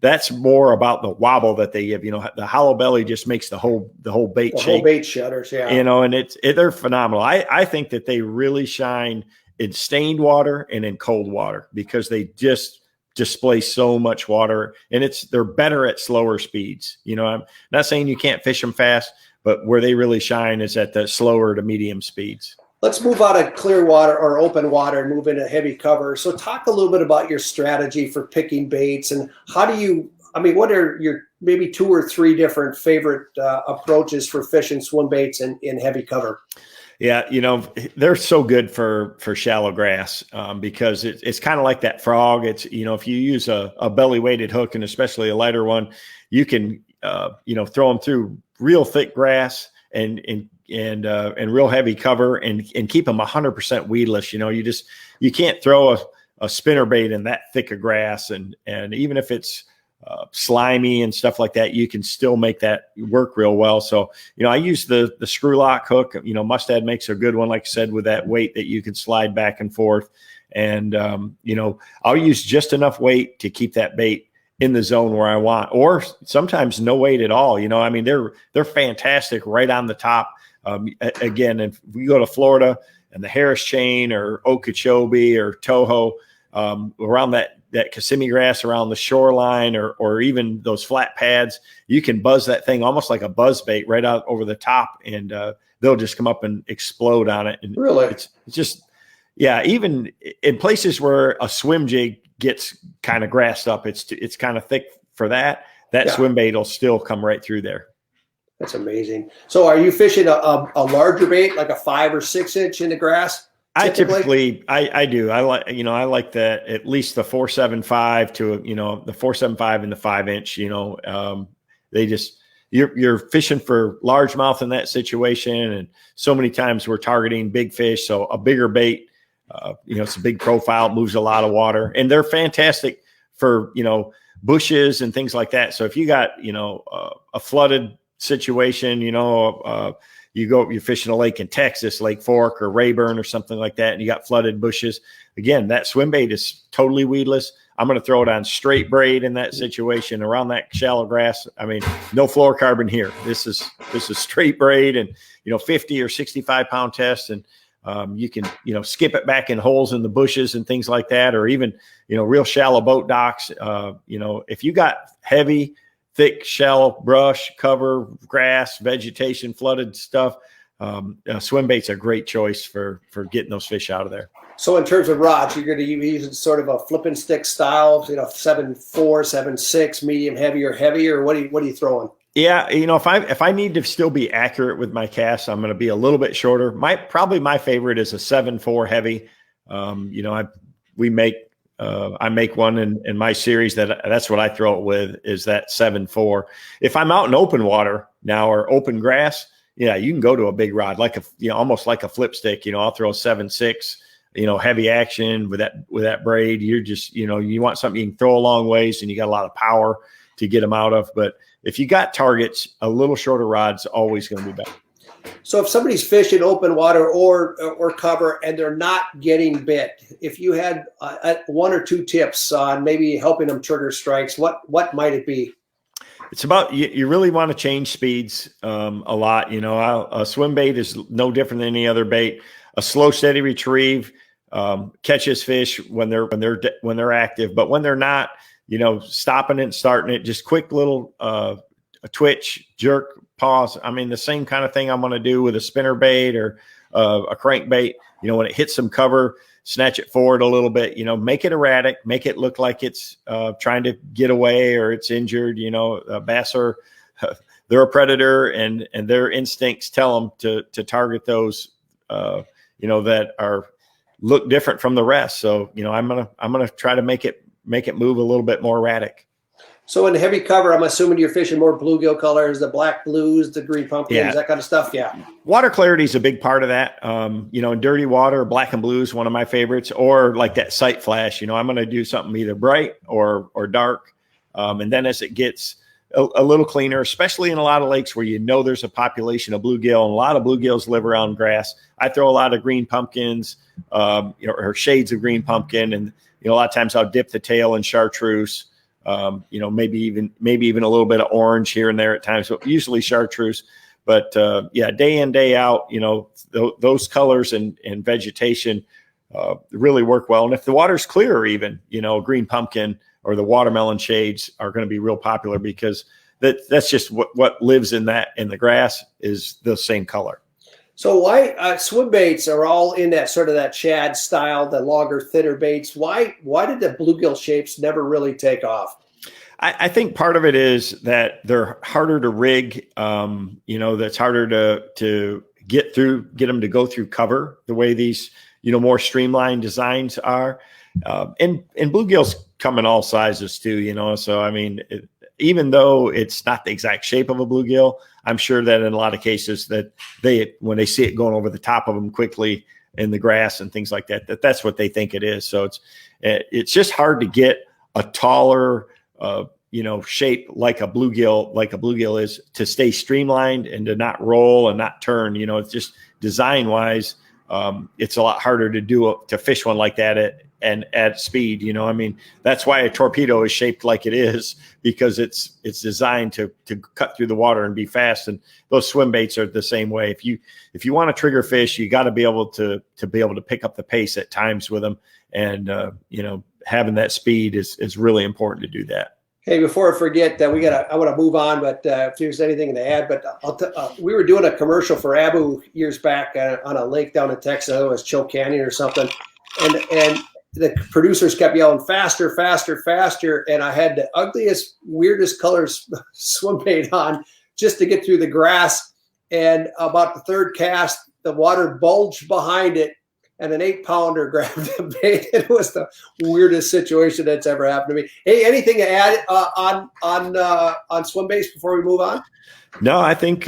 that's more about the wobble that they give. The hollow belly just makes the whole bait shake. Whole bait shudders, yeah. And they're phenomenal. I think that they really shine in stained water and in cold water because they just display so much water, and they're better at slower speeds. I'm not saying you can't fish them fast, but where they really shine is at the slower to medium speeds. Let's move out of clear water or open water and move into heavy cover. So talk a little bit about your strategy for picking baits, and what are your maybe 2 or 3 different favorite approaches for fishing swim baits in heavy cover? Yeah, they're so good for shallow grass because it's kind of like that frog. It's, if you use a belly weighted hook, and especially a lighter one, you can, throw them through real thick grass and real heavy cover and keep them 100% weedless. You can't throw a spinner bait in that thick of grass. And even if it's slimy and stuff like that, you can still make that work real well. So, I use the screw lock hook. Mustad makes a good one, like I said, with that weight that you can slide back and forth. And, I'll use just enough weight to keep that bait in the zone where I want, or sometimes no weight at all. They're fantastic right on the top. Again, if we go to Florida and the Harris chain or Okeechobee or Toho, around that Kissimmee grass around the shoreline or even those flat pads, you can buzz that thing almost like a buzz bait right out over the top, and they'll just come up and explode on it. And really, it's just, yeah, even in places where a swim jig gets kind of grassed up, it's kind of thick for that swim bait will still come right through there. That's amazing. So are you fishing a larger bait, like a 5 or 6 inch in the grass? Typically? I do. I like that, at least the 475 to, the 475 and the 5 inch, you're fishing for largemouth in that situation. And so many times we're targeting big fish. So a bigger bait, it's a big profile, moves a lot of water, and they're fantastic for, bushes and things like that. So if you got, a flooded situation, you're fishing a lake in Texas, Lake Fork or Rayburn or something like that, and you got flooded bushes. Again, that swim bait is totally weedless. I'm going to throw it on straight braid in that situation around that shallow grass. No fluorocarbon here. This is straight braid and, 50 or 65 pound test. And you can, skip it back in holes in the bushes and things like that, or even, real shallow boat docks. If you got heavy, thick, shallow brush, cover, grass, vegetation, flooded stuff, swim bait's a great choice for getting those fish out of there. So in terms of rods, you're going to use sort of a flipping stick style, 7.4, 7.6, medium heavy or heavy, or what are you throwing? Yeah, if I need to still be accurate with my casts, I'm going to be a little bit shorter. Probably my favorite is a 7.4 heavy. I make one in my series that's what I throw it with, is that 7.4. If I'm out in open water now or open grass, yeah, you can go to a big rod, like almost like a flip stick. I'll throw a 7.6. Heavy action with that braid. You're just, you want something you can throw a long ways and you got a lot of power to get them out of. But if you got targets, a little shorter rod's always going to be better. So if somebody's fishing open water or cover and they're not getting bit, if you had 1 or 2 tips on maybe helping them trigger strikes, what might it be? It's about, you really want to change speeds a lot. A swim bait is no different than any other bait. A slow, steady retrieve catches fish when they're active, but when they're not, stopping it and starting it, just quick little a twitch, jerk, pause. The same kind of thing I'm going to do with a spinner bait or a crankbait. When it hits some cover, snatch it forward a little bit. Make it erratic, make it look like it's trying to get away or it's injured. Bass are they're a predator, and their instincts tell them to target those that are look different from the rest. So I'm gonna try to make it move a little bit more erratic. So in heavy cover, I'm assuming you're fishing more bluegill colors, the black blues, the green pumpkins, that kind of stuff. Yeah. Water clarity is a big part of that. In dirty water, black and blue is one of my favorites, or like that sight flash. I'm going to do something either bright or dark. And then as it gets a little cleaner, especially in a lot of lakes where there's a population of bluegill, and a lot of bluegills live around grass, I throw a lot of green pumpkins, or shades of green pumpkin. And, a lot of times I'll dip the tail in chartreuse. maybe even a little bit of orange here and there at times, but usually chartreuse. But day in, day out, those colors and vegetation really work well. And if the water's clear, even, green pumpkin or the watermelon shades are going to be real popular, because that's just what lives in the grass is the same color. So why swim baits are all in that sort of that shad style, the longer, thinner baits? Why did the bluegill shapes never really take off? I think part of it is that they're harder to rig. That's harder to get them to go through cover the way these, more streamlined designs are. And bluegills come in all sizes too, so, I mean, even though it's not the exact shape of a bluegill, I'm sure that in a lot of cases that when they see it going over the top of them quickly in the grass and things like that, that's what they think it is. So it's just hard to get a taller, shape like a bluegill is, to stay streamlined and to not roll and not turn. It's just design wise, it's a lot harder to fish one like that at speed. I mean, that's why a torpedo is shaped like it is, because it's designed to cut through the water and be fast. And those swim baits are the same way. If you want to trigger fish, you got to be able to pick up the pace at times with them. And, having that speed is really important to do that. Hey, before I forget, I want to move on, but if there's anything to add, but we were doing a commercial for Abu years back on a lake down in Texas. It was Choke Canyon or something. And the producers kept yelling faster, faster, faster. And I had the ugliest, weirdest colors swim bait on just to get through the grass. And about the third cast, the water bulged behind it, and an 8-pounder grabbed the bait. It was the weirdest situation that's ever happened to me. Hey, anything to add on swim baits before we move on? No, I think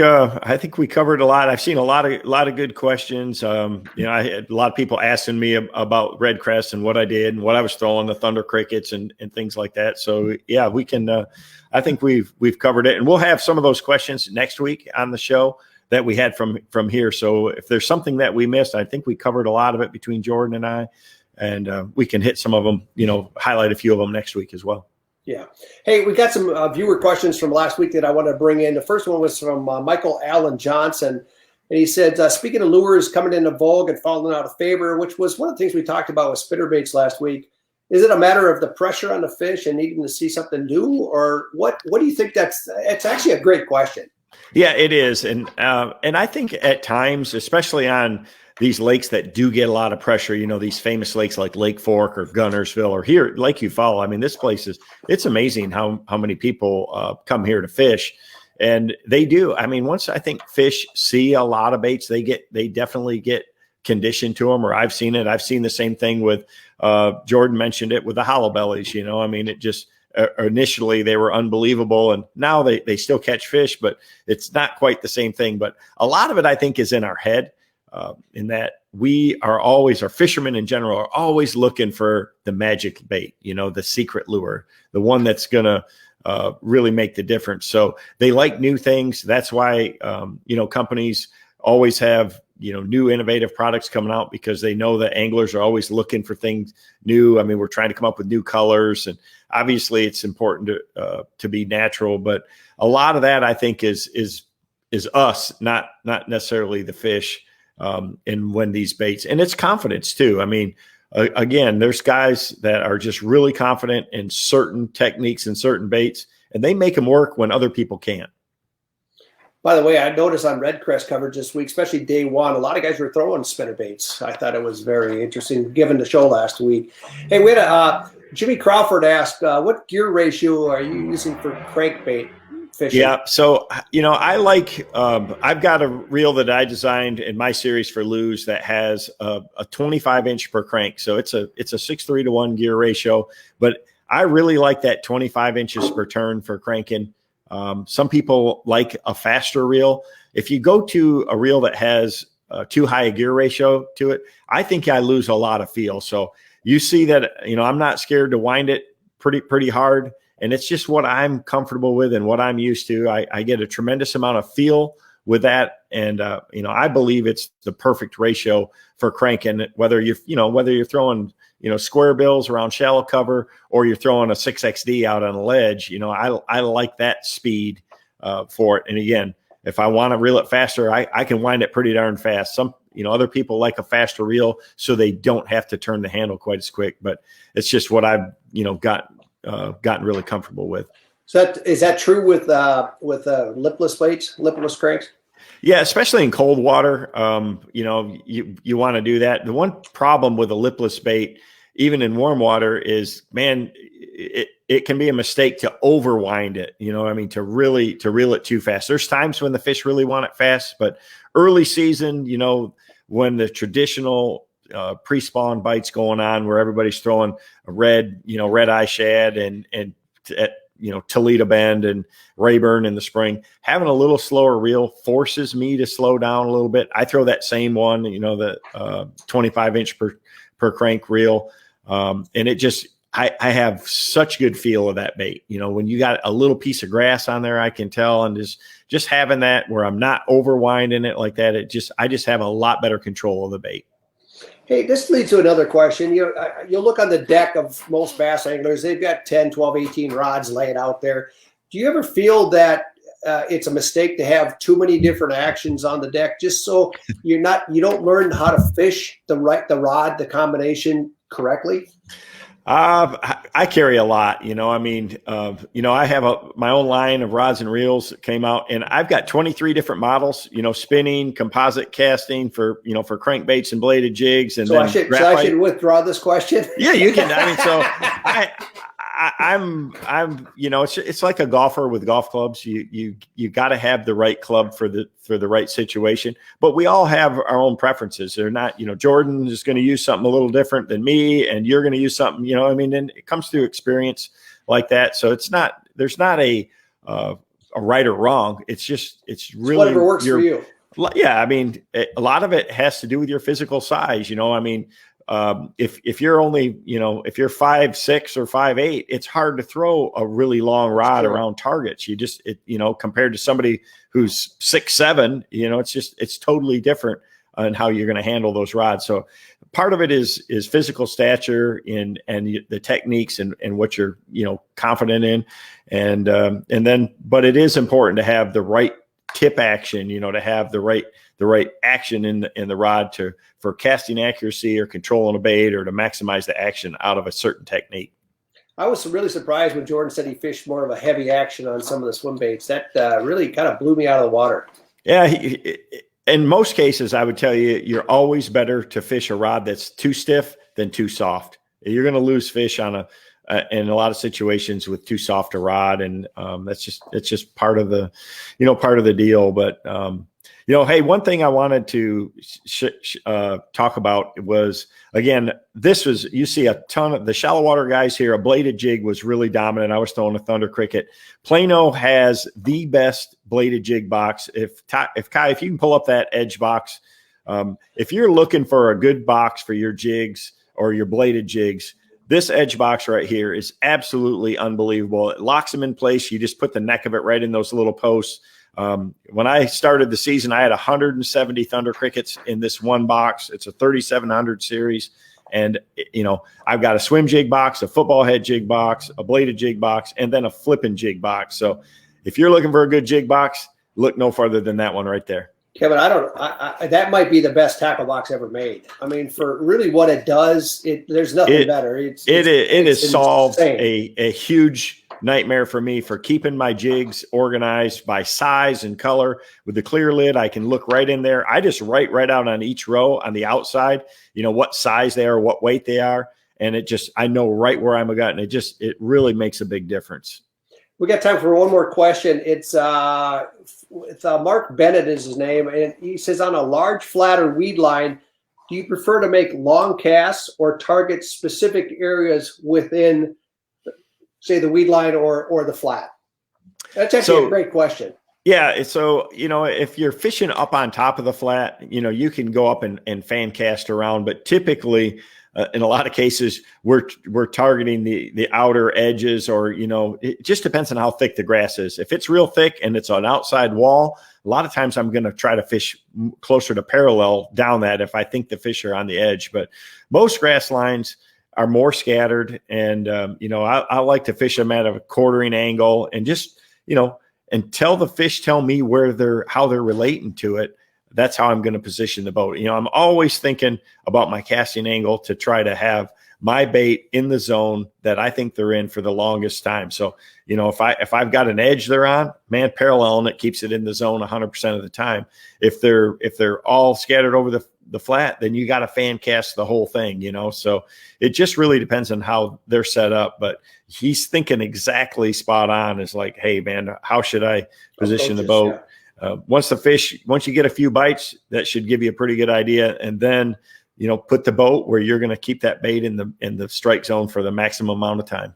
we covered a lot. I've seen a lot of good questions. I had a lot of people asking me about red crest and what I did and what I was throwing, the thunder crickets and things like that. So yeah, we can. I think we've covered it, and we'll have some of those questions next week on the show that we had from here. So if there's something that we missed, I think we covered a lot of it between Jordan and I, and we can hit some of them, highlight a few of them next week as well. Yeah. Hey, we got some viewer questions from last week that I want to bring in. The first one was from Michael Allen Johnson. And he said, speaking of lures coming into vogue and falling out of favor, which was one of the things we talked about with spinnerbaits last week, is it a matter of the pressure on the fish and needing to see something new? Or what do you think it's actually a great question. Yeah, it is. And I think at times, especially on these lakes that do get a lot of pressure, these famous lakes like Lake Fork or Gunnersville or here, Lake Eufaula. I mean, this place it's amazing how many people come here to fish, and they do. I mean, once I think fish see a lot of baits, they definitely get conditioned to them, or I've seen it. I've seen the same thing with Jordan mentioned it with the hollow bellies. I mean, it just initially they were unbelievable, and now they still catch fish, but it's not quite the same thing. But a lot of it, I think, is in our head. In that our fishermen in general are always looking for the magic bait, the secret lure, the one that's going to really make the difference. So they like new things. That's why, companies always have, new innovative products coming out, because they know that anglers are always looking for things new. I mean, we're trying to come up with new colors, and obviously it's important to be natural, but a lot of that I think is us, not necessarily the fish. And when these baits, and it's confidence too. I mean, again, there's guys that are just really confident in certain techniques and certain baits, and they make them work when other people can't. By the way, I noticed on Red Crest coverage this week, especially day one, a lot of guys were throwing spinner baits. I thought it was very interesting, given the show last week. Hey, we had Jimmy Crawford asked, what gear ratio are you using for crankbait fishing? Yeah, so I like I've got a reel that I designed in my series for Lose that has a 25 inch per crank. So it's a 6:3 to 1 gear ratio, but I really like that 25 inches per turn for cranking. Some people like a faster reel. If you go to a reel that has too high a gear ratio to it, I think I lose a lot of feel. So you see that, I'm not scared to wind it pretty hard. And it's just what I'm comfortable with and what I'm used to. I get a tremendous amount of feel with that. And, I believe it's the perfect ratio for cranking, whether you're throwing, square bills around shallow cover, or you're throwing a 6XD out on a ledge. I like that speed for it. And again, if I want to reel it faster, I can wind it pretty darn fast. Some, other people like a faster reel so they don't have to turn the handle quite as quick, but it's just what I've, gotten really comfortable with. So is that true with lipless baits, lipless cranks? Yeah, especially in cold water. You want to do that. The one problem with a lipless bait, even in warm water, is, man, it can be a mistake to overwind it. To reel it too fast. There's times when the fish really want it fast, but early season, when the traditional pre-spawn bites going on, where everybody's throwing a red eye shad and Toledo Bend and Rayburn in the spring, having a little slower reel forces me to slow down a little bit. I throw that same one, the 25 inch per crank reel. And it just, I have such good feel of that bait. When you got a little piece of grass on there, I can tell, and just having that where I'm not overwinding it like that, I just have a lot better control of the bait. Hey, this leads to another question. You'll look on the deck of most bass anglers. They've got 10, 12, 18 rods laying out there. Do you ever feel that it's a mistake to have too many different actions on the deck, just so you don't learn how to fish the rod, the combination correctly? I carry a lot, I have my own line of rods and reels that came out, and I've got 23 different models, spinning, composite casting for crankbaits and bladed jigs. And so I should withdraw this question. Yeah, you can. I'm it's like a golfer with golf clubs. You got to have the right club for the right situation. But we all have our own preferences. They're not, Jordan is going to use something a little different than me, and you're going to use something, and it comes through experience like that. So there's not a right or wrong. It's really whatever works for you. Yeah, a lot of it has to do with your physical size. If you're only, if you're 5'6" or 5'8", it's hard to throw a really long rod around targets. Compared to somebody who's 6'7", it's totally different on how you're going to handle those rods. So part of it is physical stature and the techniques and what you're, confident in. But it is important to have the right tip action, to have the right action in the rod for casting accuracy or controlling a bait, or to maximize the action out of a certain technique. I was really surprised when Jordan said he fished more of a heavy action on some of the swim baits. That really kind of blew me out of the water. Yeah, in most cases, I would tell you, you're always better to fish a rod that's too stiff than too soft. You're going to lose fish in a lot of situations with too soft a rod, and it's just part of the deal. But hey, one thing I wanted to talk about was, again, you see a ton of the shallow water guys here. A bladed jig was really dominant. I was throwing a Thunder Cricket. Plano has the best bladed jig box. If you can pull up that edge box, if you're looking for a good box for your jigs or your bladed jigs, this edge box right here is absolutely unbelievable. It locks them in place. You just put the neck of it right in those little posts. When I started the season, I had 170 Thunder Crickets in this one box. It's a 3700 series. And, I've got a swim jig box, a football head jig box, a bladed jig box, and then a flipping jig box. So if you're looking for a good jig box, look no farther than that one right there. Kevin, that might be the best tackle box ever made. For really what it does, there's nothing better. It has solved a huge nightmare for me for keeping my jigs organized by size and color. With the clear lid, I can look right in there. I just write right out on each row on the outside, what size they are, what weight they are. And I know right where I'm at. And it really makes a big difference. We got time for one more question. It's Mark Bennett is his name. And he says, on a large flat or weed line, do you prefer to make long casts or target specific areas within, say, the weed line or the flat? That's actually a great question. Yeah. So, if you're fishing up on top of the flat, you can go up and fan cast around, but typically in a lot of cases, we're targeting the outer edges, or, it just depends on how thick the grass is. If it's real thick and it's an outside wall, a lot of times I'm going to try to fish closer to parallel down that if I think the fish are on the edge. But most grass lines are more scattered, and, I like to fish them at a quartering angle, and just, until the fish tell me how they're relating to it. That's how I'm going to position the boat. I'm always thinking about my casting angle to try to have my bait in the zone that I think they're in for the longest time. So, if I've got an edge they're on, man, paralleling it keeps it in the zone 100% of the time. If they're all scattered over the flat, then you got to fan cast the whole thing, So it just really depends on how they're set up. But he's thinking exactly spot on. Is like, hey, man, how should I position the boat? Yeah. Once you get a few bites, that should give you a pretty good idea. And then, put the boat where you're going to keep that bait in the strike zone for the maximum amount of time.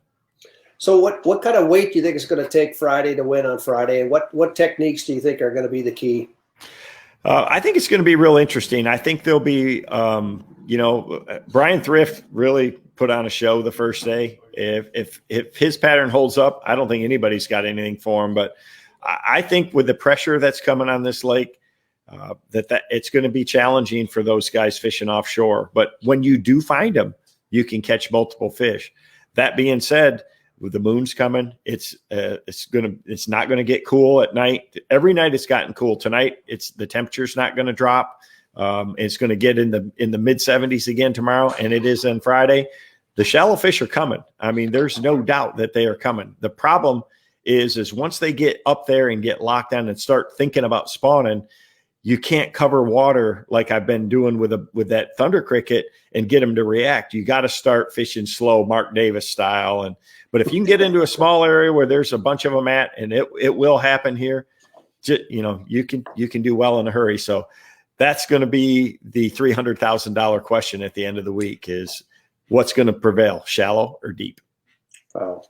So what kind of weight do you think it's going to take Friday to win on Friday? And what techniques do you think are going to be the key? I think it's going to be real interesting. I think there'll be, Brian Thrift really put on a show the first day. If his pattern holds up, I don't think anybody's got anything for him, but I think with the pressure that's coming on this lake, that it's going to be challenging for those guys fishing offshore. But when you do find them, you can catch multiple fish. That being said, with the moon's coming, it's not going to get cool at night. Every night it's gotten cool. Tonight, the temperature's not going to drop. It's going to get in the mid 70s again tomorrow, and it is on Friday. The shallow fish are coming. I mean, there's no doubt that they are coming. The problem is once they get up there and get locked down and start thinking about spawning, you can't cover water like I've been doing with that thunder cricket and get them to react. You got to start fishing slow, Mark Davis style. But if you can get into a small area where there's a bunch of them at, and it will happen here, you can do well in a hurry. So that's going to be the $300,000 question at the end of the week: is what's going to prevail, shallow or deep? Wow.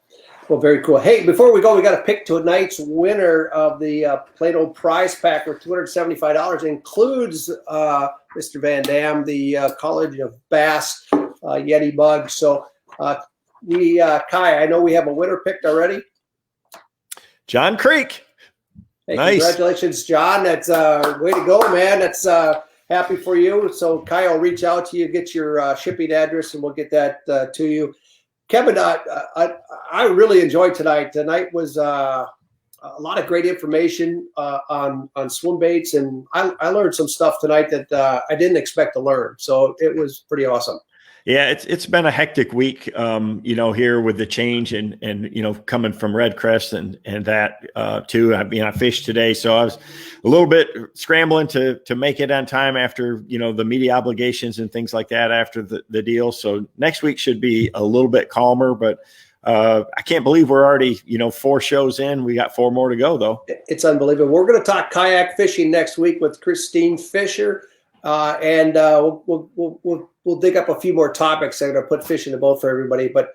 Well, very cool. Hey, before we go, we got to pick tonight's winner of the Plato prize pack with $275. It includes Mr. VanDam, the College of Bass Yeti bug. So, Kai, I know we have a winner picked already. John Creek. Hey, nice. Congratulations, John. That's way to go, man. That's happy for you. So, Kai will reach out to you, get your shipping address, and we'll get that to you. Kevin, I really enjoyed tonight. Tonight was a lot of great information on Swimbaits, and I learned some stuff tonight that I didn't expect to learn. So it was pretty awesome. Yeah, it's been a hectic week, here with the change and coming from Red Crest and that too. I fished today, so I was a little bit scrambling to make it on time after, the media obligations and things like that after the deal. So next week should be a little bit calmer, but I can't believe we're already, 4 shows in. We got 4 more to go though. It's unbelievable. We're going to talk kayak fishing next week with Christine Fisher. And we'll dig up a few more topics that are going to put fish in the boat for everybody. But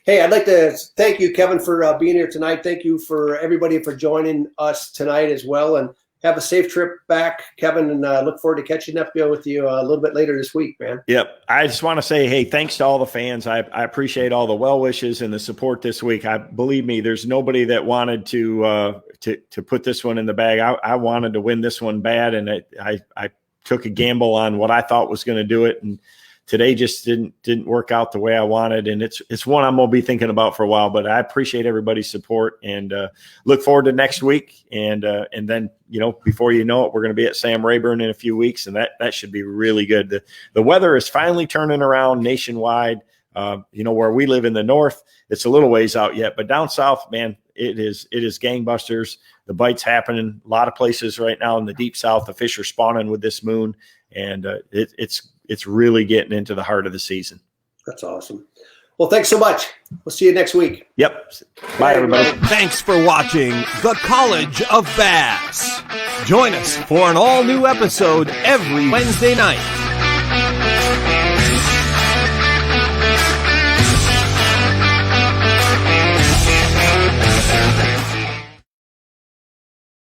hey, I'd like to thank you, Kevin, for being here tonight. Thank you for everybody for joining us tonight as well. And have a safe trip back, Kevin. And look forward to catching up with you a little bit later this week, man. Yep. I just want to say, hey, thanks to all the fans. I appreciate all the well wishes and the support this week. Believe me, there's nobody that wanted to put this one in the bag. I wanted to win this one bad, and I took a gamble on what I thought was going to do it, and today just didn't work out the way I wanted. And it's one I'm going to be thinking about for a while, but I appreciate everybody's support and look forward to next week. And then, before you know it, we're going to be at Sam Rayburn in a few weeks, and that should be really good. The weather is finally turning around nationwide. Where we live in the north, it's a little ways out yet, but down south, man, it is gangbusters. The bite's happening a lot of places right now in the deep south. The fish are spawning with this moon, and it's really getting into the heart of the season. That's awesome. Well, thanks so much. We'll see you next week. Yep. Bye, everybody. Thanks for watching The College of Bass. Join us for an all-new episode every Wednesday night.